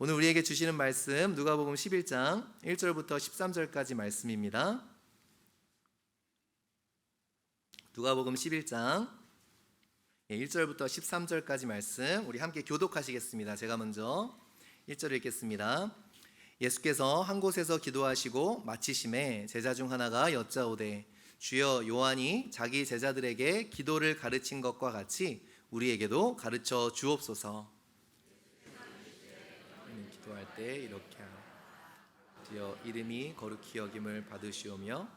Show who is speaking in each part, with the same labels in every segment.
Speaker 1: 오늘 우리에게 주시는 말씀 누가복음 11장 1절부터 13절까지 말씀입니다. 누가복음 11장 1절부터 13절까지 말씀 우리 함께 교독하시겠습니다. 제가 먼저 1절을 읽겠습니다. 예수께서 한 곳에서 기도하시고 마치심에 제자 중 하나가 여짜오되 주여, 요한이 자기 제자들에게 기도를 가르친 것과 같이 우리에게도 가르쳐 주옵소서. 기도할 때 이렇게 하라. 주여, 이름이 거룩히 여김을 받으시오며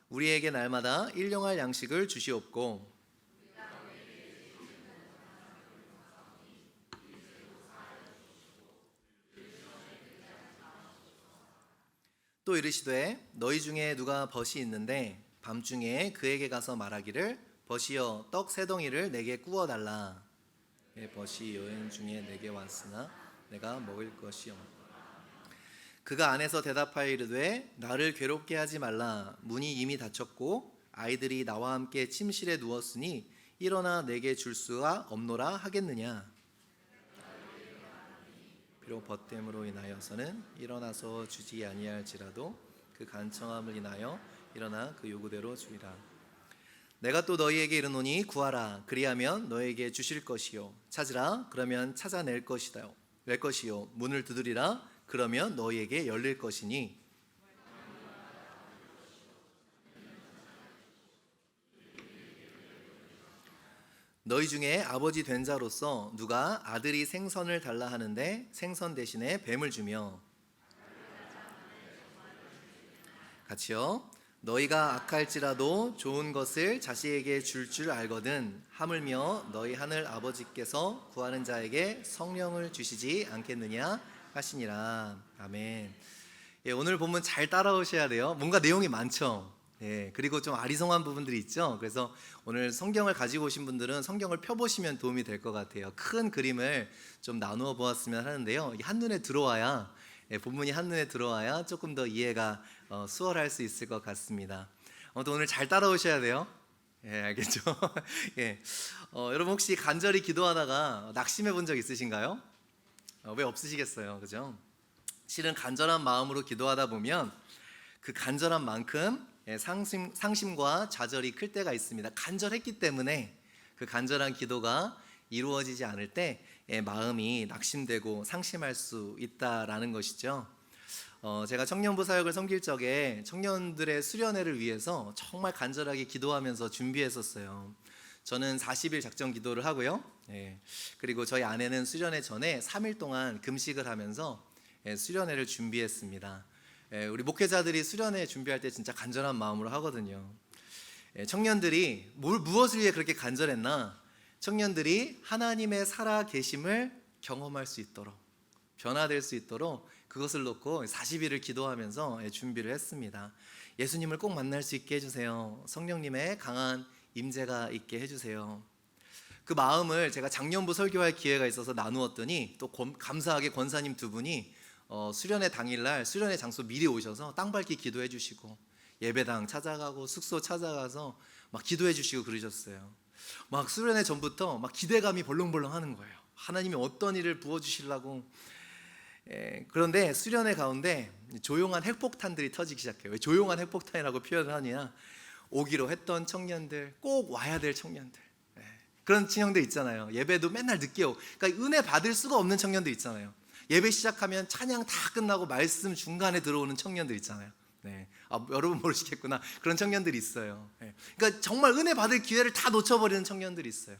Speaker 1: 우리에게 날마다 일용할 양식을 주시옵고 또 이르시되 너희 중에 누가 벗이 있는데 밤중에 그에게 가서 말하기를 벗이여, 떡 세 덩이를 내게 구워 달라. 벗이 여행 중에 내게 왔으나 내가 먹을 것이 없다. 그가 안에서 대답하여 이르되 나를 괴롭게 하지 말라. 문이 이미 닫혔고 아이들이 나와 함께 침실에 누웠으니 일어나 내게 줄 수가 없노라 하겠느냐. 비록 벗됨으로 인하여서는 일어나서 주지 아니할지라도 그 간청함을 인하여 일어나 그 요구대로 주리라. 내가 또 너희에게 이르노니 구하라, 그리하면 너희에게 주실 것이요, 찾으라, 그러면 찾아낼 것이다. 낼 것이요, 문을 두드리라, 그러면 너희에게 열릴 것이니. 너희 중에 아버지 된 자로서 누가 아들이 생선을 달라 하는데 생선 대신에 뱀을 주며 같이요, 너희가 악할지라도 좋은 것을 자식에게 줄 줄 알거든 하물며 너희 하늘 아버지께서 구하는 자에게 성령을 주시지 않겠느냐 하시니라. 아멘. 오늘 본문 잘 따라오셔야 돼요. 뭔가 내용이 많죠. 그리고 좀 아리송한 부분들이 있죠. 그래서 오늘 성경을 가지고 오신 분들은 성경을 펴보시면 도움이 될 것 같아요. 큰 그림을 좀 나누어 보았으면 하는데요, 한눈에 들어와야, 본문이 한눈에 들어와야 조금 더 이해가 수월할 수 있을 것 같습니다. 아무튼 오늘 잘 따라오셔야 돼요. 알겠죠? 여러분 혹시 간절히 기도하다가 낙심해 본 적 있으신가요? 왜 없으시겠어요, 그죠? 실은 간절한 마음으로 기도하다 보면 그 간절한 만큼 상심과 좌절이 클 때가 있습니다. 간절했기 때문에 그 간절한 기도가 이루어지지 않을 때 마음이 낙심되고 상심할 수 있다라는 것이죠. 제가 청년부 사역을 섬길 적에 청년들의 수련회를 위해서 정말 간절하게 기도하면서 준비했었어요. 저는 40일 작정 기도를 하고요. 그리고 저희 아내는 수련회 전에 3일 동안 금식을 하면서 수련회를 준비했습니다. 우리 목회자들이 수련회 준비할 때 진짜 간절한 마음으로 하거든요. 청년들이 무엇을 위해 그렇게 간절했나? 청년들이 하나님의 살아 계심을 경험할 수 있도록, 변화될 수 있도록 그것을 놓고 40일을 기도하면서 준비를 했습니다. 예수님을 꼭 만날 수 있게 해주세요. 성령님의 강한 임재가 있게 해주세요. 그 마음을 제가 작년부 설교할 기회가 있어서 나누었더니 또 감사하게 권사님 두 분이 수련회 당일날 수련회 장소 미리 오셔서 땅 밟기 기도해 주시고 예배당 찾아가고 숙소 찾아가서 막 기도해 주시고 그러셨어요. 막 수련회 전부터 막 기대감이 벌렁벌렁 하는 거예요. 하나님이 어떤 일을 부어주시려고. 그런데 수련회 가운데 조용한 핵폭탄들이 터지기 시작해요. 왜 조용한 핵폭탄이라고 표현을 하냐, 오기로 했던 청년들, 꼭 와야 될 청년들, 그런 청년들 있잖아요. 예배도 맨날 늦게 오고, 그러니까 은혜 받을 수가 없는 청년들 있잖아요. 예배 시작하면 찬양 다 끝나고 말씀 중간에 들어오는 청년들 있잖아요. 여러분 모르시겠구나. 그런 청년들이 있어요. 그러니까 정말 은혜 받을 기회를 다 놓쳐버리는 청년들이 있어요.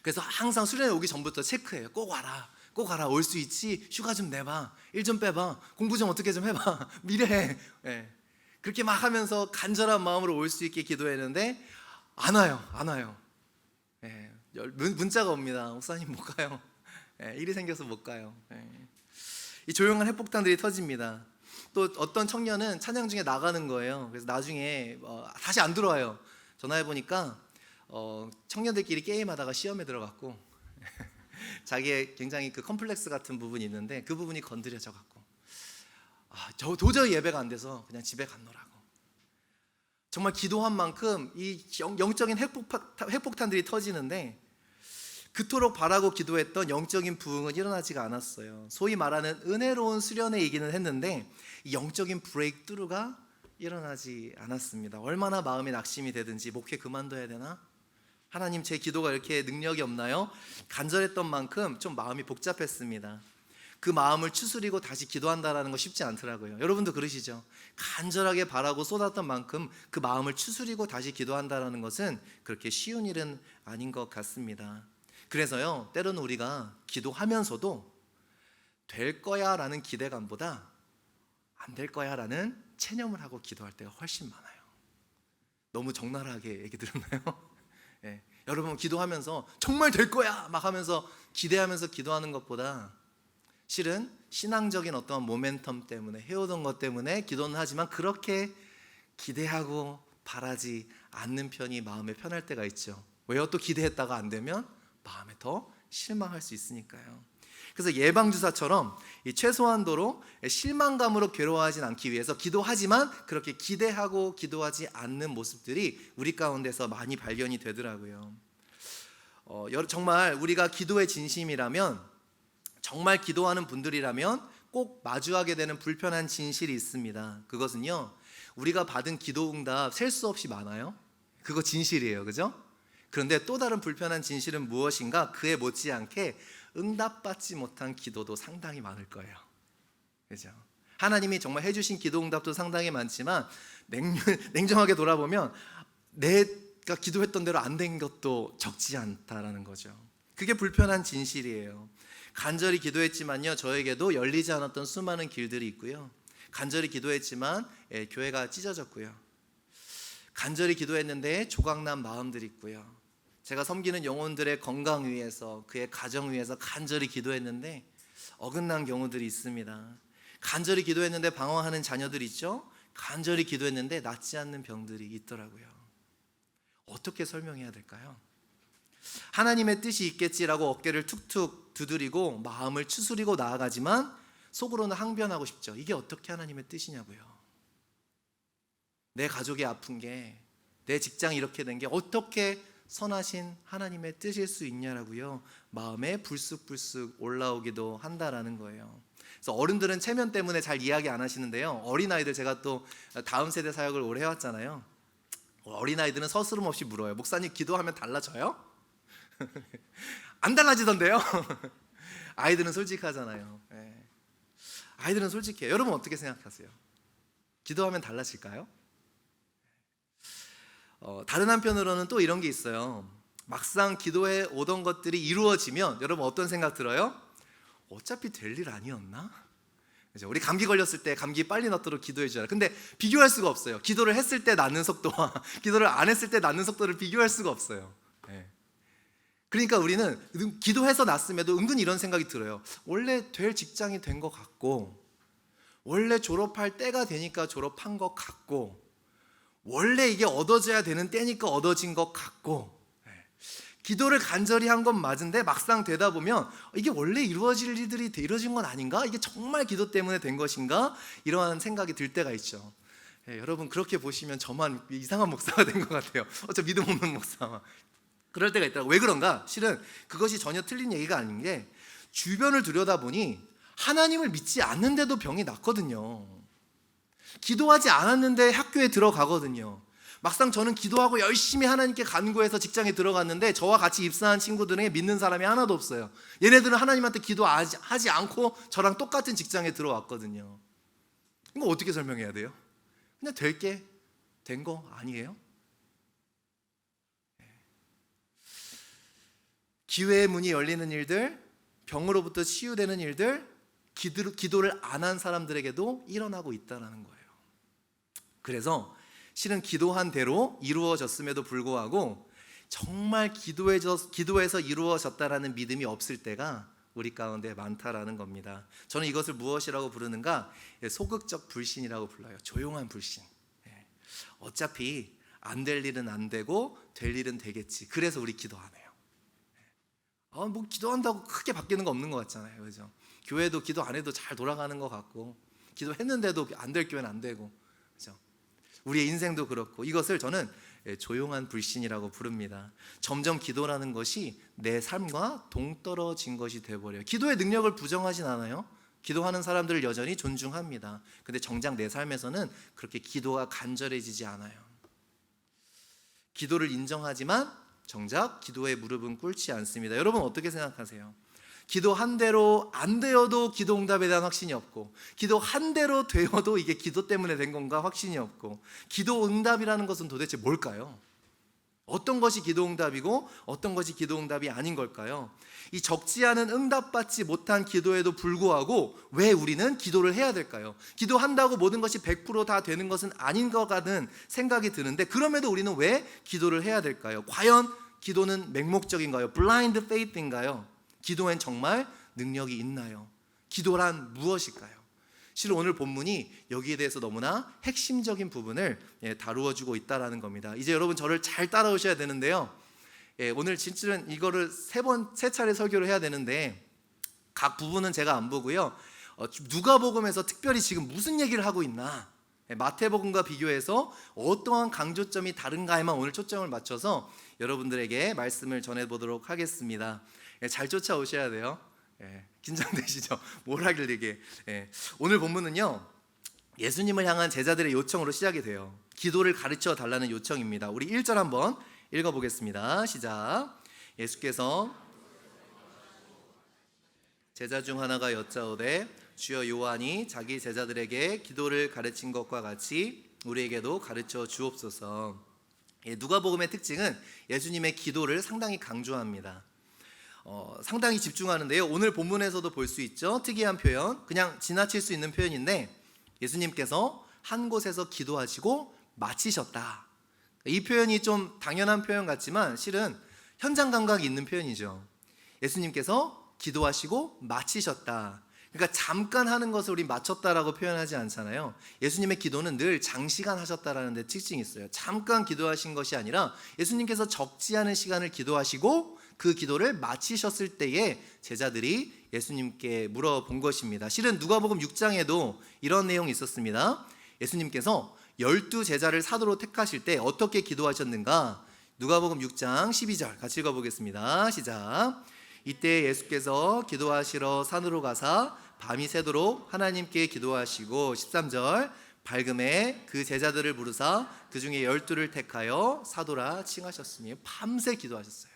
Speaker 1: 그래서 항상 수련회 오기 전부터 체크해요. 꼭 와라, 꼭 와라. 올 수 있지? 휴가 좀 내봐, 일 좀 빼봐, 공부 좀 어떻게 좀 해봐, 미래해. 그렇게 막 하면서 간절한 마음으로 올 수 있게 기도했는데 안 와요. 문자가 옵니다. 목사님 못 가요. 일이 생겨서 못 가요. 이 조용한 핵폭탄들이 터집니다. 또 어떤 청년은 찬양 중에 나가는 거예요. 그래서 나중에 다시 안 들어와요. 전화해보니까 청년들끼리 게임하다가 시험에 들어갔고 자기의 굉장히 그 컴플렉스 같은 부분이 있는데 그 부분이 건드려져 갖고 저 도저히 예배가 안 돼서 그냥 집에 갔노라고. 정말 기도한 만큼 이 영적인 핵폭탄들이 터지는데 그토록 바라고 기도했던 영적인 부흥은 일어나지가 않았어요. 소위 말하는 은혜로운 수련회 이기는 했는데 이 영적인 브레이크스루가 일어나지 않았습니다. 얼마나 마음이 낙심이 되든지 목회 그만둬야 되나? 하나님, 제 기도가 이렇게 능력이 없나요? 간절했던 만큼 좀 마음이 복잡했습니다. 그 마음을 추스리고 다시 기도한다는 거 쉽지 않더라고요. 여러분도 그러시죠? 간절하게 바라고 쏟았던 만큼 그 마음을 추스리고 다시 기도한다는 것은 그렇게 쉬운 일은 아닌 것 같습니다. 그래서요, 때로는 우리가 기도하면서도 될 거야 라는 기대감보다 안 될 거야 라는 체념을 하고 기도할 때가 훨씬 많아요. 너무 적나라하게 얘기 들었나요? 네. 여러분, 기도하면서 정말 될 거야 막 하면서 기대하면서 기도하는 것보다 실은 신앙적인 어떤 모멘텀 때문에 해오던 것 때문에 기도는 하지만 그렇게 기대하고 바라지 않는 편이 마음에 편할 때가 있죠. 왜요? 또 기대했다가 안 되면 마음에 더 실망할 수 있으니까요. 그래서 예방주사처럼 이 최소한도로 실망감으로 괴로워하진 않기 위해서 기도하지만 그렇게 기대하고 기도하지 않는 모습들이 우리 가운데서 많이 발견이 되더라고요. 정말 우리가 기도의 진심이라면, 정말 기도하는 분들이라면 꼭 마주하게 되는 불편한 진실이 있습니다. 그것은요, 우리가 받은 기도 응답 셀 수 없이 많아요. 그거 진실이에요, 그죠? 그런데 또 다른 불편한 진실은 무엇인가? 그에 못지않게 응답받지 못한 기도도 상당히 많을 거예요. 그죠? 하나님이 정말 해주신 기도 응답도 상당히 많지만 냉정하게 돌아보면 내가 기도했던 대로 안 된 것도 적지 않다라는 거죠. 그게 불편한 진실이에요. 간절히 기도했지만요, 저에게도 열리지 않았던 수많은 길들이 있고요. 간절히 기도했지만 교회가 찢어졌고요. 간절히 기도했는데 조각난 마음들이 있고요. 제가 섬기는 영혼들의 건강 위해서, 그의 가정 위해서 간절히 기도했는데 어긋난 경우들이 있습니다. 간절히 기도했는데 방황하는 자녀들 있죠? 간절히 기도했는데 낫지 않는 병들이 있더라고요. 어떻게 설명해야 될까요? 하나님의 뜻이 있겠지라고 어깨를 툭툭 두드리고 마음을 추스리고 나아가지만 속으로는 항변하고 싶죠. 이게 어떻게 하나님의 뜻이냐고요. 내 가족이 아픈 게, 내 직장이 이렇게 된 게 어떻게 선하신 하나님의 뜻일 수 있냐라고요. 마음에 불쑥불쑥 올라오기도 한다라는 거예요. 그래서 어른들은 체면 때문에 잘 이야기 안 하시는데요, 어린아이들, 제가 또 다음 세대 사역을 오래 해왔잖아요. 어린아이들은 서스럼 없이 물어요. 목사님, 기도하면 달라져요? 안 달라지던데요. 아이들은 솔직하잖아요. 네. 아이들은 솔직해요. 여러분 어떻게 생각하세요? 기도하면 달라질까요? 다른 한편으로는 또 이런 게 있어요. 막상 기도해 오던 것들이 이루어지면 여러분 어떤 생각 들어요? 어차피 될 일 아니었나? 그죠? 우리 감기 걸렸을 때 감기 빨리 낫도록 기도해 주잖아요. 근데 비교할 수가 없어요. 기도를 했을 때 낫는 속도와 기도를 안 했을 때 낫는 속도를 비교할 수가 없어요. 네. 그러니까 우리는 기도해서 났음에도 은근히 이런 생각이 들어요. 원래 될 직장이 된 것 같고, 원래 졸업할 때가 되니까 졸업한 것 같고, 원래 이게 얻어져야 되는 때니까 얻어진 것 같고, 기도를 간절히 한 건 맞은데 막상 되다 보면 이게 원래 이루어질 일들이 이루어진 건 아닌가? 이게 정말 기도 때문에 된 것인가? 이러한 생각이 들 때가 있죠. 여러분 그렇게 보시면 저만 이상한 목사가 된 것 같아요. 저 믿음 없는 목사. 그럴 때가 있더라고요. 왜 그런가? 실은 그것이 전혀 틀린 얘기가 아닌 게, 주변을 들여다보니 하나님을 믿지 않는데도 병이 낫거든요. 기도하지 않았는데 학교에 들어가거든요. 막상 저는 기도하고 열심히 하나님께 간구해서 직장에 들어갔는데 저와 같이 입사한 친구들에게 믿는 사람이 하나도 없어요. 얘네들은 하나님한테 기도하지 않고 저랑 똑같은 직장에 들어왔거든요. 이거 어떻게 설명해야 돼요? 그냥 될 게 된 거 아니에요? 기회의 문이 열리는 일들, 병으로부터 치유되는 일들, 기도를 안 한 사람들에게도 일어나고 있다는 거예요. 그래서 실은 기도한 대로 이루어졌음에도 불구하고 정말 기도해서 이루어졌다라는 믿음이 없을 때가 우리 가운데 많다라는 겁니다. 저는 이것을 무엇이라고 부르는가? 소극적 불신이라고 불러요. 조용한 불신. 어차피 안 될 일은 안 되고 될 일은 되겠지. 그래서 우리 기도하네요. 뭐 기도한다고 크게 바뀌는 거 없는 것 같잖아요, 그죠? 교회도 기도 안 해도 잘 돌아가는 것 같고, 기도했는데도 안 될 교회는 안 되고, 그죠? 우리의 인생도 그렇고, 이것을 저는 조용한 불신이라고 부릅니다. 점점 기도라는 것이 내 삶과 동떨어진 것이 되어버려요. 기도의 능력을 부정하진 않아요. 기도하는 사람들을 여전히 존중합니다. 근데 정작 내 삶에서는 그렇게 기도가 간절해지지 않아요. 기도를 인정하지만 정작 기도의 무릎은 꿇지 않습니다. 여러분 어떻게 생각하세요? 기도 한 대로 안 되어도 기도 응답에 대한 확신이 없고, 기도 한 대로 되어도 이게 기도 때문에 된 건가 확신이 없고, 기도 응답이라는 것은 도대체 뭘까요? 어떤 것이 기도 응답이고 어떤 것이 기도 응답이 아닌 걸까요? 이 적지 않은 응답받지 못한 기도에도 불구하고 왜 우리는 기도를 해야 될까요? 기도한다고 모든 것이 100% 되는 것은 아닌 것 같은 생각이 드는데, 그럼에도 우리는 왜 기도를 해야 될까요? 과연 기도는 맹목적인가요? 블라인드 페이스인가요? 기도엔 정말 능력이 있나요? 기도란 무엇일까요? 실은 오늘 본문이 여기에 대해서 너무나 핵심적인 부분을 다루어 주고 있다는 겁니다. 이제 여러분 저를 잘 따라오셔야 되는데요. 오늘 진짜는 이거를 세 차례 설교를 해야 되는데 각 부분은 제가 안 보고요. 누가복음에서 특별히 지금 무슨 얘기를 하고 있나, 마태복음과 비교해서 어떠한 강조점이 다른가에만 오늘 초점을 맞춰서 여러분들에게 말씀을 전해보도록 하겠습니다. 잘 쫓아오셔야 돼요. 긴장되시죠? 뭘 하길 이게. 오늘 본문은요, 예수님을 향한 제자들의 요청으로 시작이 돼요. 기도를 가르쳐 달라는 요청입니다. 우리 1절 한번 읽어보겠습니다. 시작. 예수께서 제자 중 하나가 여짜오되 주여 요한이 자기 제자들에게 기도를 가르친 것과 같이 우리에게도 가르쳐 주옵소서. 누가복음의 특징은 예수님의 기도를 상당히 강조합니다. 상당히 집중하는데요. 오늘 본문에서도 볼 수 있죠. 특이한 표현, 그냥 지나칠 수 있는 표현인데 예수님께서 한 곳에서 기도하시고 마치셨다. 이 표현이 좀 당연한 표현 같지만 실은 현장 감각이 있는 표현이죠. 예수님께서 기도하시고 마치셨다. 그러니까 잠깐 하는 것을 우리 마쳤다라고 표현하지 않잖아요. 예수님의 기도는 늘 장시간 하셨다라는 데 특징이 있어요. 잠깐 기도하신 것이 아니라 예수님께서 적지 않은 시간을 기도하시고 그 기도를 마치셨을 때에 제자들이 예수님께 물어본 것입니다. 실은 누가복음 6장에도 이런 내용이 있었습니다. 예수님께서 12제자를 사도로 택하실 때 어떻게 기도하셨는가? 누가복음 6장 12절 같이 읽어보겠습니다. 시작. 이때 예수께서 기도하시러 산으로 가사 밤이 새도록 하나님께 기도하시고, 13절, 밝음에 그 제자들을 부르사 그 중에 12를 택하여 사도라 칭하셨으니 밤새 기도하셨어요.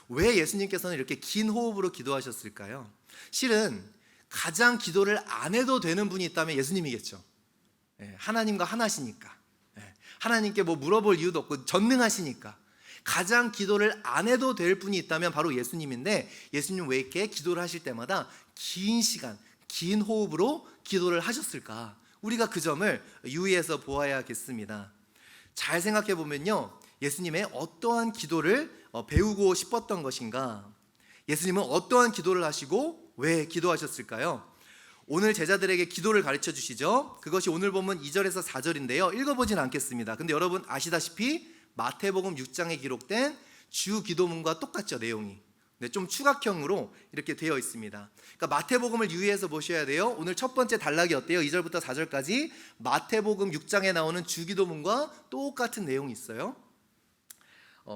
Speaker 1: 왜 예수님께서는 이렇게 긴 호흡으로 기도하셨을까요? 실은 가장 기도를 안 해도 되는 분이 있다면 예수님이겠죠. 하나님과 하나시니까, 하나님께 뭐 물어볼 이유도 없고 전능하시니까 가장 기도를 안 해도 될 분이 있다면 바로 예수님인데, 예수님 왜 이렇게 기도를 하실 때마다 긴 시간, 긴 호흡으로 기도를 하셨을까? 우리가 그 점을 유의해서 보아야겠습니다. 잘 생각해 보면요, 예수님의 어떠한 기도를 배우고 싶었던 것인가? 예수님은 어떠한 기도를 하시고 왜 기도하셨을까요? 오늘 제자들에게 기도를 가르쳐 주시죠. 그것이 오늘 본문 2절에서 4절인데요 읽어보진 않겠습니다. 근데 여러분 아시다시피 마태복음 6장에 기록된 주 기도문과 똑같죠, 내용이. 근데 좀 추각형으로 이렇게 되어 있습니다. 그러니까 마태복음을 유의해서 보셔야 돼요. 오늘 첫 번째 단락이 어때요? 2절부터 4절까지 마태복음 6장에 나오는 주 기도문과 똑같은 내용이 있어요.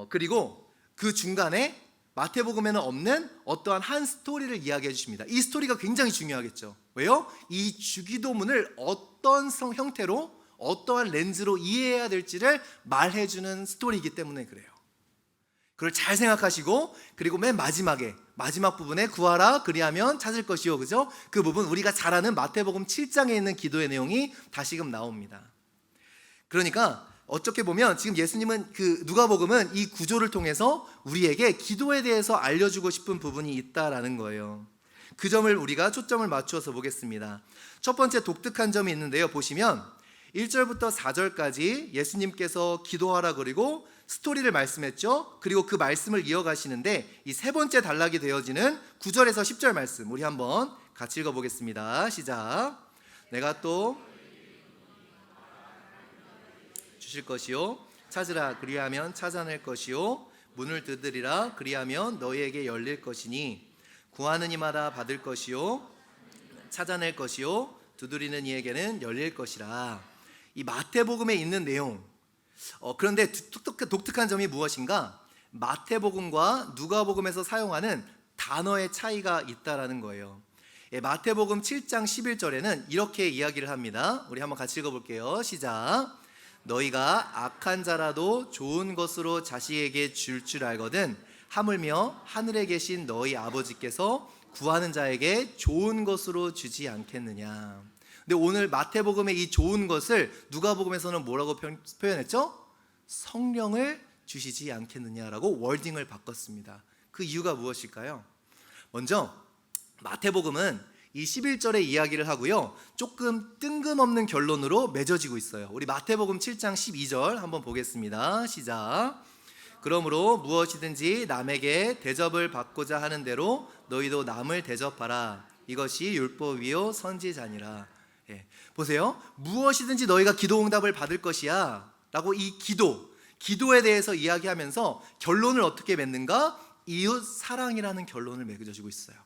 Speaker 1: 그리고 그 중간에 마태복음에는 없는 어떠한 한 스토리를 이야기해 주십니다. 이 스토리가 굉장히 중요하겠죠. 왜요? 이 주기도문을 어떤 형태로, 어떠한 렌즈로 이해해야 될지를 말해주는 스토리이기 때문에 그래요. 그걸 잘 생각하시고, 그리고 맨 마지막에 마지막 부분에 구하라 그리하면 찾을 것이요, 그죠? 그 부분 우리가 잘 아는 마태복음 7장에 있는 기도의 내용이 다시금 나옵니다. 그러니까 어떻게 보면 지금 예수님은 그 누가복음은 이 구조를 통해서 우리에게 기도에 대해서 알려주고 싶은 부분이 있다라는 거예요. 그 점을 우리가 초점을 맞추어서 보겠습니다. 첫 번째 독특한 점이 있는데요. 보시면 1절부터 4절까지 예수님께서 기도하라 그리고 스토리를 말씀했죠. 그리고 그 말씀을 이어가시는데 이 세 번째 단락이 되어지는 9절에서 10절 말씀 우리 한번 같이 읽어보겠습니다. 시작. 내가 또 주실 것이요 찾으라 그리하면 찾아낼 것이요 문을 두드리라 그리하면 너희에게 열릴 것이니 구하는 이마다 받을 것이요 찾아낼 것이요 두드리는 이에게는 열릴 것이라. 이 마태복음에 있는 내용, 그런데 독특한 점이 무엇인가? 마태복음과 누가복음에서 사용하는 단어의 차이가 있다라는 거예요. 마태복음 7장 11절에는 이렇게 이야기를 합니다. 우리 한번 같이 읽어볼게요. 시작. 너희가 악한 자라도 좋은 것으로 자식에게 줄 알거든 하물며 하늘에 계신 너희 아버지께서 구하는 자에게 좋은 것으로 주지 않겠느냐. 근데 오늘 마태복음의 이 좋은 것을 누가복음에서는 뭐라고 표현했죠? 성령을 주시지 않겠느냐라고 월딩을 바꿨습니다. 그 이유가 무엇일까요? 먼저 마태복음은 이 11절의 이야기를 하고요, 조금 뜬금없는 결론으로 맺어지고 있어요. 우리 마태복음 7장 12절 한번 보겠습니다. 시작. 그러므로 무엇이든지 남에게 대접을 받고자 하는 대로 너희도 남을 대접하라. 이것이 율법이요 선지자니라. 보세요. 무엇이든지 너희가 기도 응답을 받을 것이야 라고 이 기도에 대해서 이야기하면서 결론을 어떻게 맺는가? 이웃 사랑이라는 결론을 맺어주고 있어요.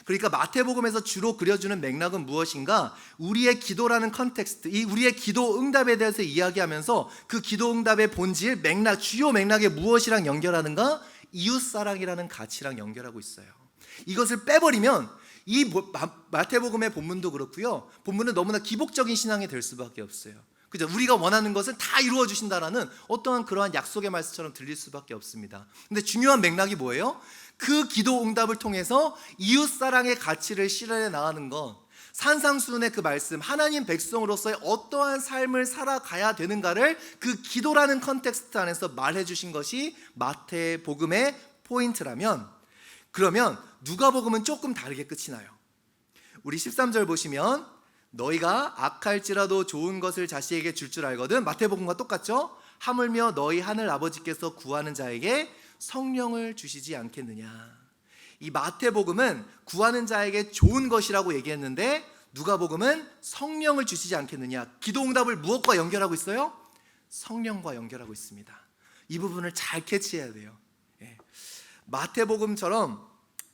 Speaker 1: 그러니까 마태복음에서 주로 그려주는 맥락은 무엇인가? 우리의 기도라는 컨텍스트, 이 우리의 기도 응답에 대해서 이야기하면서 그 기도 응답의 본질, 맥락, 주요 맥락에 무엇이랑 연결하는가? 이웃 사랑이라는 가치랑 연결하고 있어요. 이것을 빼버리면 이 마태복음의 본문도 그렇고요, 본문은 너무나 기복적인 신앙이 될 수밖에 없어요. 그죠? 우리가 원하는 것은 다 이루어 주신다라는 어떠한 그러한 약속의 말씀처럼 들릴 수밖에 없습니다. 근데 중요한 맥락이 뭐예요? 그 기도 응답을 통해서 이웃사랑의 가치를 실현해 나가는 것, 산상수훈의 그 말씀, 하나님 백성으로서의 어떠한 삶을 살아가야 되는가를 그 기도라는 컨텍스트 안에서 말해 주신 것이 마태복음의 포인트라면, 그러면 누가복음은 조금 다르게 끝이 나요. 우리 13절 보시면 너희가 악할지라도 좋은 것을 자식에게 줄 알거든, 마태복음과 똑같죠? 하물며 너희 하늘 아버지께서 구하는 자에게 성령을 주시지 않겠느냐. 이 마태복음은 구하는 자에게 좋은 것이라고 얘기했는데 누가복음은 성령을 주시지 않겠느냐. 기도응답을 무엇과 연결하고 있어요? 성령과 연결하고 있습니다. 이 부분을 잘 캐치해야 돼요. 마태복음처럼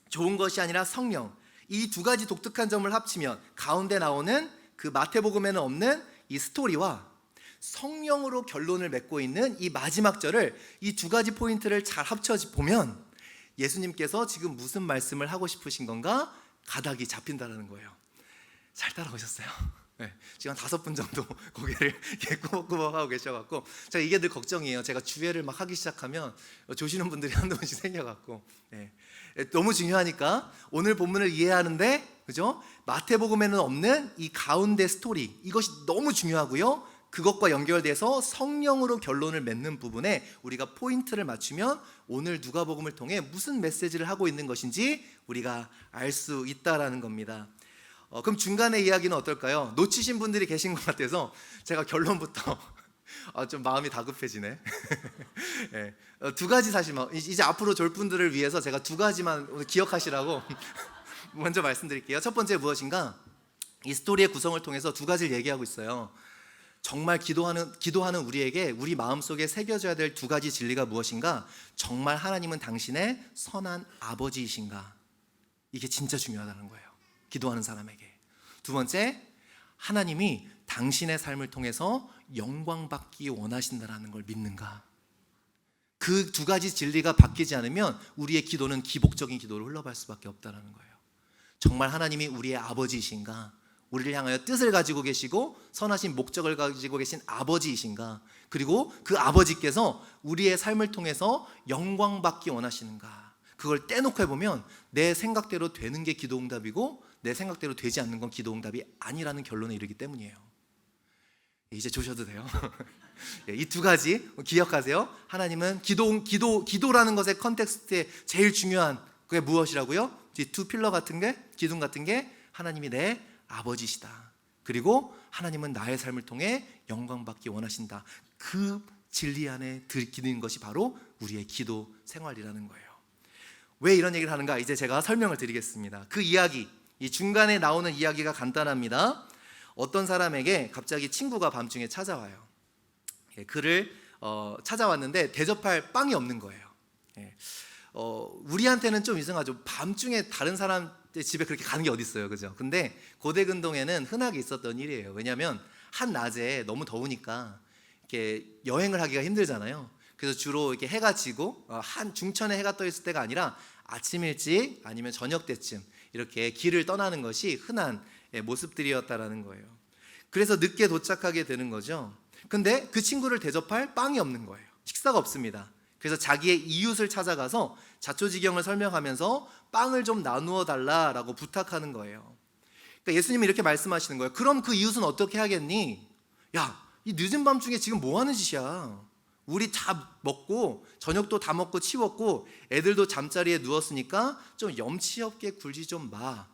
Speaker 1: 좋은 것이 아니라 성령, 이 두 가지 독특한 점을 합치면 가운데 나오는 그 마태복음에는 없는 이 스토리와 성령으로 결론을 맺고 있는 이 마지막 절을, 이 두 가지 포인트를 잘 합쳐 보면 예수님께서 지금 무슨 말씀을 하고 싶으신 건가? 가닥이 잡힌다는 거예요. 잘 따라오셨어요? 네, 지금 한 5분 정도 고개를 꾸벅꾸벅 하고 계셔갖고 제가 이게 늘 걱정이에요. 제가 주회를 막 하기 시작하면 조시는 분들이 한두 번씩 생겨갖고 너무 중요하니까 오늘 본문을 이해하는데, 그죠? 마태복음에는 없는 이 가운데 스토리, 이것이 너무 중요하고요, 그것과 연결돼서 성령으로 결론을 맺는 부분에 우리가 포인트를 맞추면 오늘 누가복음을 통해 무슨 메시지를 하고 있는 것인지 우리가 알 수 있다라는 겁니다. 그럼 중간의 이야기는 어떨까요? 놓치신 분들이 계신 것 같아서 제가 결론부터 좀 마음이 다급해지네. 네. 두 가지 사실 이제 앞으로 졸 분들을 위해서 제가 두 가지만 오늘 기억하시라고 먼저 말씀드릴게요. 첫 번째 무엇인가? 이 스토리의 구성을 통해서 두 가지를 얘기하고 있어요. 정말 기도하는 우리에게 우리 마음속에 새겨져야 될 두 가지 진리가 무엇인가? 정말 하나님은 당신의 선한 아버지이신가? 이게 진짜 중요하다는 거예요, 기도하는 사람에게. 두 번째, 하나님이 당신의 삶을 통해서 영광받기 원하신다는 걸 믿는가? 그 두 가지 진리가 바뀌지 않으면 우리의 기도는 기복적인 기도로 흘러갈 수밖에 없다는 거예요. 정말 하나님이 우리의 아버지이신가? 우리를 향하여 뜻을 가지고 계시고 선하신 목적을 가지고 계신 아버지이신가? 그리고 그 아버지께서 우리의 삶을 통해서 영광받기 원하시는가? 그걸 떼놓고 해보면 내 생각대로 되는 게 기도응답이고 내 생각대로 되지 않는 건 기도응답이 아니라는 결론에 이르기 때문이에요. 이제 조셔도 돼요. 이 두 가지 기억하세요. 하나님은 기도라는 것의 컨텍스트에 제일 중요한 그게 무엇이라고요? 이 두 필러 같은 게, 기둥 같은 게 하나님이 내 아버지시다. 그리고 하나님은 나의 삶을 통해 영광받기 원하신다. 그 진리 안에 들키는 것이 바로 우리의 기도 생활이라는 거예요. 왜 이런 얘기를 하는가? 이제 제가 설명을 드리겠습니다. 그 이야기, 이 중간에 나오는 이야기가 간단합니다. 어떤 사람에게 갑자기 친구가 밤중에 찾아와요. 그를 찾아왔는데 대접할 빵이 없는 거예요. 우리한테는 좀 이상하죠. 밤중에 다른 사람 집에 그렇게 가는 게 어디 있어요, 그죠? 근데 고대근동에는 흔하게 있었던 일이에요. 왜냐하면 한낮에 너무 더우니까 이렇게 여행을 하기가 힘들잖아요. 그래서 주로 이렇게 해가 지고 한 중천에 해가 떠 있을 때가 아니라 아침 일찍 아니면 저녁 때쯤 이렇게 길을 떠나는 것이 흔한 모습들이었다라는 거예요. 그래서 늦게 도착하게 되는 거죠. 근데 그 친구를 대접할 빵이 없는 거예요. 식사가 없습니다. 그래서 자기의 이웃을 찾아가서 자초지경을 설명하면서 빵을 좀 나누어 달라라고 부탁하는 거예요. 그러니까 예수님이 이렇게 말씀하시는 거예요. 그럼 그 이웃은 어떻게 하겠니? 야, 이 늦은 밤중에 지금 뭐 하는 짓이야? 우리 다 먹고 저녁도 다 먹고 치웠고 애들도 잠자리에 누웠으니까 좀 염치 없게 굴지 좀 마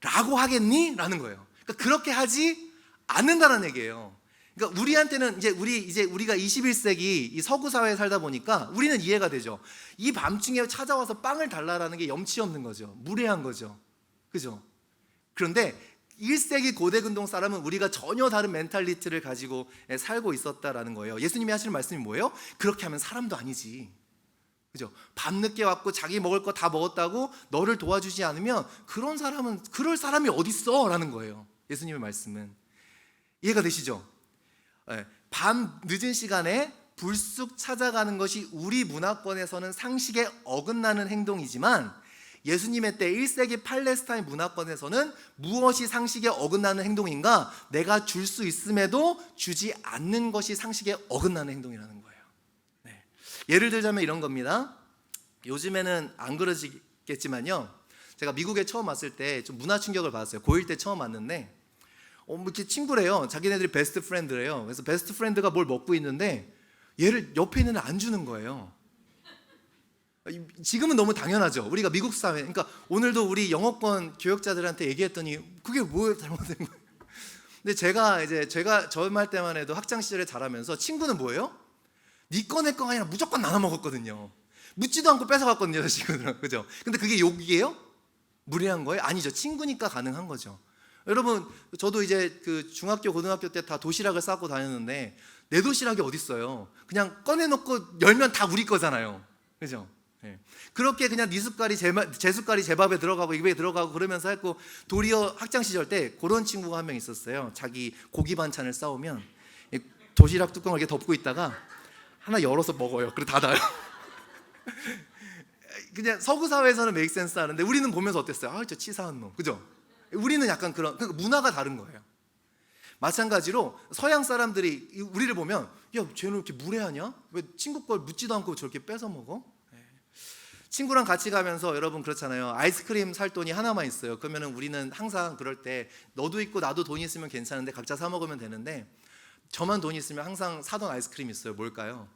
Speaker 1: 라고 하겠니? 라는 거예요. 그러니까 그렇게 하지 않는다는 얘기예요. 그러니까 우리한테는 우리가 21세기 이 서구 사회에 살다 보니까 우리는 이해가 되죠. 이 밤중에 찾아와서 빵을 달라라는 게 염치 없는 거죠. 무례한 거죠. 그죠? 그런데 1세기 고대 근동 사람은 우리가 전혀 다른 멘탈리티를 가지고 살고 있었다라는 거예요. 예수님이 하시는 말씀이 뭐예요? 그렇게 하면 사람도 아니지. 그죠? 밤늦게 왔고 자기 먹을 거 다 먹었다고 너를 도와주지 않으면 그런 사람은 그럴 사람이 어딨어? 라는 거예요. 예수님의 말씀은. 이해가 되시죠? 밤 늦은 시간에 불쑥 찾아가는 것이 우리 문화권에서는 상식에 어긋나는 행동이지만 예수님의 때 1세기 팔레스타인 문화권에서는 무엇이 상식에 어긋나는 행동인가? 내가 줄 수 있음에도 주지 않는 것이 상식에 어긋나는 행동이라는 거예요. 네. 예를 들자면 이런 겁니다. 요즘에는 안 그러시겠지만요, 제가 미국에 처음 왔을 때 좀 문화 충격을 받았어요. 고1 때 처음 왔는데 이렇게 친구래요. 자기네들이 베스트 프렌드래요. 그래서 베스트 프렌드가 뭘 먹고 있는데 얘를 옆에 있는 애 안 주는 거예요. 지금은 너무 당연하죠. 우리가 미국 사회, 그러니까 오늘도 우리 영어권 교역자들한테 얘기했더니 그게 뭐 잘못된 거예요? 근데 제가 저 말 때만 해도 학창 시절에 자라면서 친구는 뭐예요? 네 거 내 거가 아니라 무조건 나눠 먹었거든요. 묻지도 않고 뺏어갔거든요, 저 친구들은. 그죠? 근데 그게 욕이에요? 무례한 거예요? 아니죠. 친구니까 가능한 거죠. 여러분, 저도 이제 그 중학교, 고등학교 때 다 도시락을 싸고 다녔는데 내 도시락이 어디 있어요? 그냥 꺼내놓고 열면 다 우리 거잖아요. 그죠? 네. 그렇게 그냥 네 숟갈이 제 숟갈이 제 밥에 들어가고 입에 들어가고 그러면서 했고, 도리어 학창 시절 때 그런 친구가 한 명 있었어요. 자기 고기 반찬을 싸오면 도시락 뚜껑을 이렇게 덮고 있다가 하나 열어서 먹어요. 그리고 닫아요. 그냥 서구 사회에서는 메이크 센스 하는데 우리는 보면서 어땠어요? 아, 저 치사한 놈. 그죠? 우리는 약간 그런, 그러니까 문화가 다른 거예요. 마찬가지로 서양 사람들이 우리를 보면 야, 쟤는 이렇게 무례하냐? 왜 친구 걸 묻지도 않고 저렇게 뺏어 먹어? 친구랑 같이 가면서 여러분 그렇잖아요. 아이스크림 살 돈이 하나만 있어요. 그러면 우리는 항상 그럴 때 너도 있고 나도 돈이 있으면 괜찮은데 각자 사 먹으면 되는데, 저만 돈이 있으면 항상 사던 아이스크림이 있어요. 뭘까요?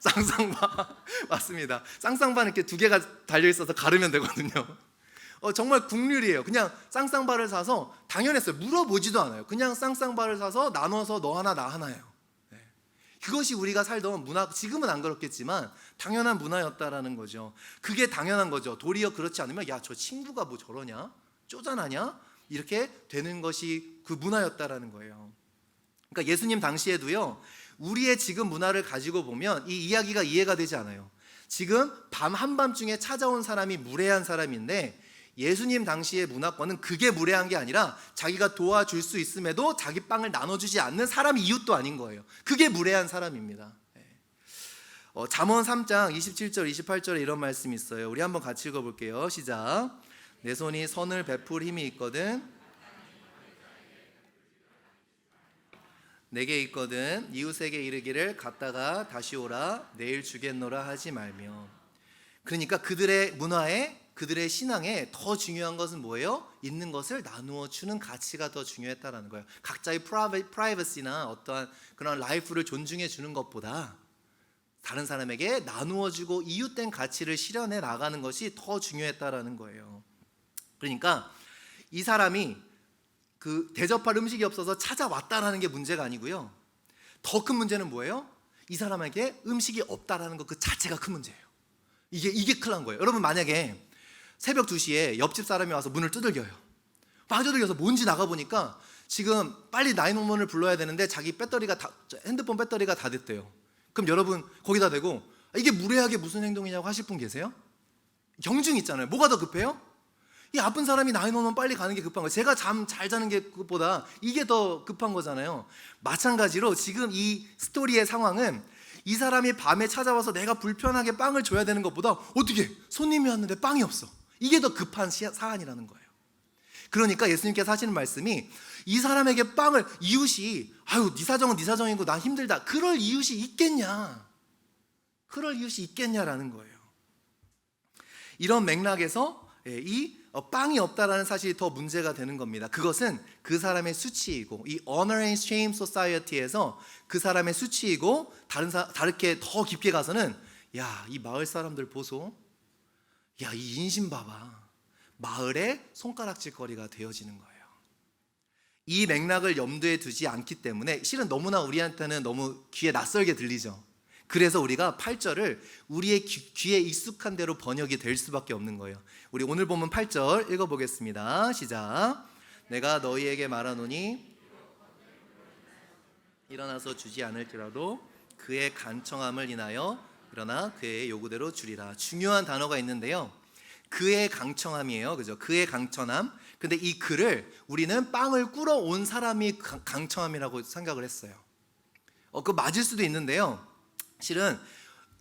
Speaker 1: 쌍쌍바. 맞습니다. 쌍쌍바는 이렇게 두 개가 달려있어서 가르면 되거든요. 정말 국룰이에요. 그냥 쌍쌍바를 사서, 당연했어요. 물어보지도 않아요. 그냥 쌍쌍바를 사서 나눠서 너 하나 나 하나예요. 그것이 우리가 살던 문화, 지금은 안 그렇겠지만 당연한 문화였다라는 거죠. 그게 당연한 거죠. 도리어 그렇지 않으면 야, 저 친구가 뭐 저러냐? 쪼잔하냐? 이렇게 되는 것이 그 문화였다라는 거예요. 그러니까 예수님 당시에도요, 우리의 지금 문화를 가지고 보면 이 이야기가 이해가 되지 않아요. 지금 밤 한밤중에 찾아온 사람이 무례한 사람인데, 예수님 당시의 문화권은 그게 무례한 게 아니라 자기가 도와줄 수 있음에도 자기 빵을 나눠주지 않는 사람이 이웃도 아닌 거예요. 그게 무례한 사람입니다. 잠언 3장 27절 28절에 이런 말씀이 있어요. 우리 한번 같이 읽어볼게요. 시작. 내 손이 선을 베풀 힘이 있거든 내게 있거든 이웃에게 이르기를 갔다가 다시 오라 내일 주겠노라 하지 말며. 그러니까 그들의 문화에, 그들의 신앙에 더 중요한 것은 뭐예요? 있는 것을 나누어 주는 가치가 더 중요했다라는 거예요. 각자의 프라이버시나 어떠한 그런 라이프를 존중해 주는 것보다 다른 사람에게 나누어 주고 이웃된 가치를 실현해 나가는 것이 더 중요했다라는 거예요. 그러니까 이 사람이 그 대접할 음식이 없어서 찾아왔다라는 게 문제가 아니고요. 더 큰 문제는 뭐예요? 이 사람에게 음식이 없다라는 것 그 자체가 큰 문제예요. 이게 큰일 난 거예요. 여러분, 만약에 새벽 2시에 옆집 사람이 와서 문을 두들겨요. 막 두들겨서 뭔지 나가보니까 지금 빨리 911을 불러야 되는데 자기 핸드폰 배터리가 다 됐대요. 그럼 여러분 거기다 대고 이게 무례하게 무슨 행동이냐고 하실 분 계세요? 경중 있잖아요. 뭐가 더 급해요? 이 아픈 사람이 나이 먹으면 빨리 가는 게 급한 거예요. 제가 잠 잘 자는 게 그것보다 이게 더 급한 거잖아요. 마찬가지로 지금 이 스토리의 상황은 이 사람이 밤에 찾아와서 내가 불편하게 빵을 줘야 되는 것보다 어떻게 손님이 왔는데 빵이 없어, 이게 더 급한 사안이라는 거예요. 그러니까 예수님께서 하시는 말씀이 이 사람에게 빵을, 이웃이 아유 네 사정은 네 사정이고 나 힘들다, 그럴 이웃이 있겠냐, 그럴 이웃이 있겠냐라는 거예요. 이런 맥락에서 이 빵이 없다라는 사실이 더 문제가 되는 겁니다. 그것은 그 사람의 수치이고, 이 honor and shame society에서 그 사람의 수치이고, 다르게 더 깊게 가서는 야, 이 마을 사람들 보소, 야, 이 인심 봐봐, 마을의 손가락질 거리가 되어지는 거예요. 이 맥락을 염두에 두지 않기 때문에 실은 너무나 우리한테는 너무 귀에 낯설게 들리죠. 그래서 우리가 8절을 우리의 귀에 익숙한 대로 번역이 될 수밖에 없는 거예요. 우리 오늘 본문 8절 읽어보겠습니다. 시작. 내가 너희에게 말하노니 일어나서 주지 않을지라도 그의 간청함을 인하여 일어나 그의 요구대로 주리라. 중요한 단어가 있는데요, 그의 강청함이에요. 그죠? 그의 강청함. 근데 이 그를 우리는 빵을 꾸러 온 사람이 강청함이라고 생각을 했어요. 그 맞을 수도 있는데요, 실은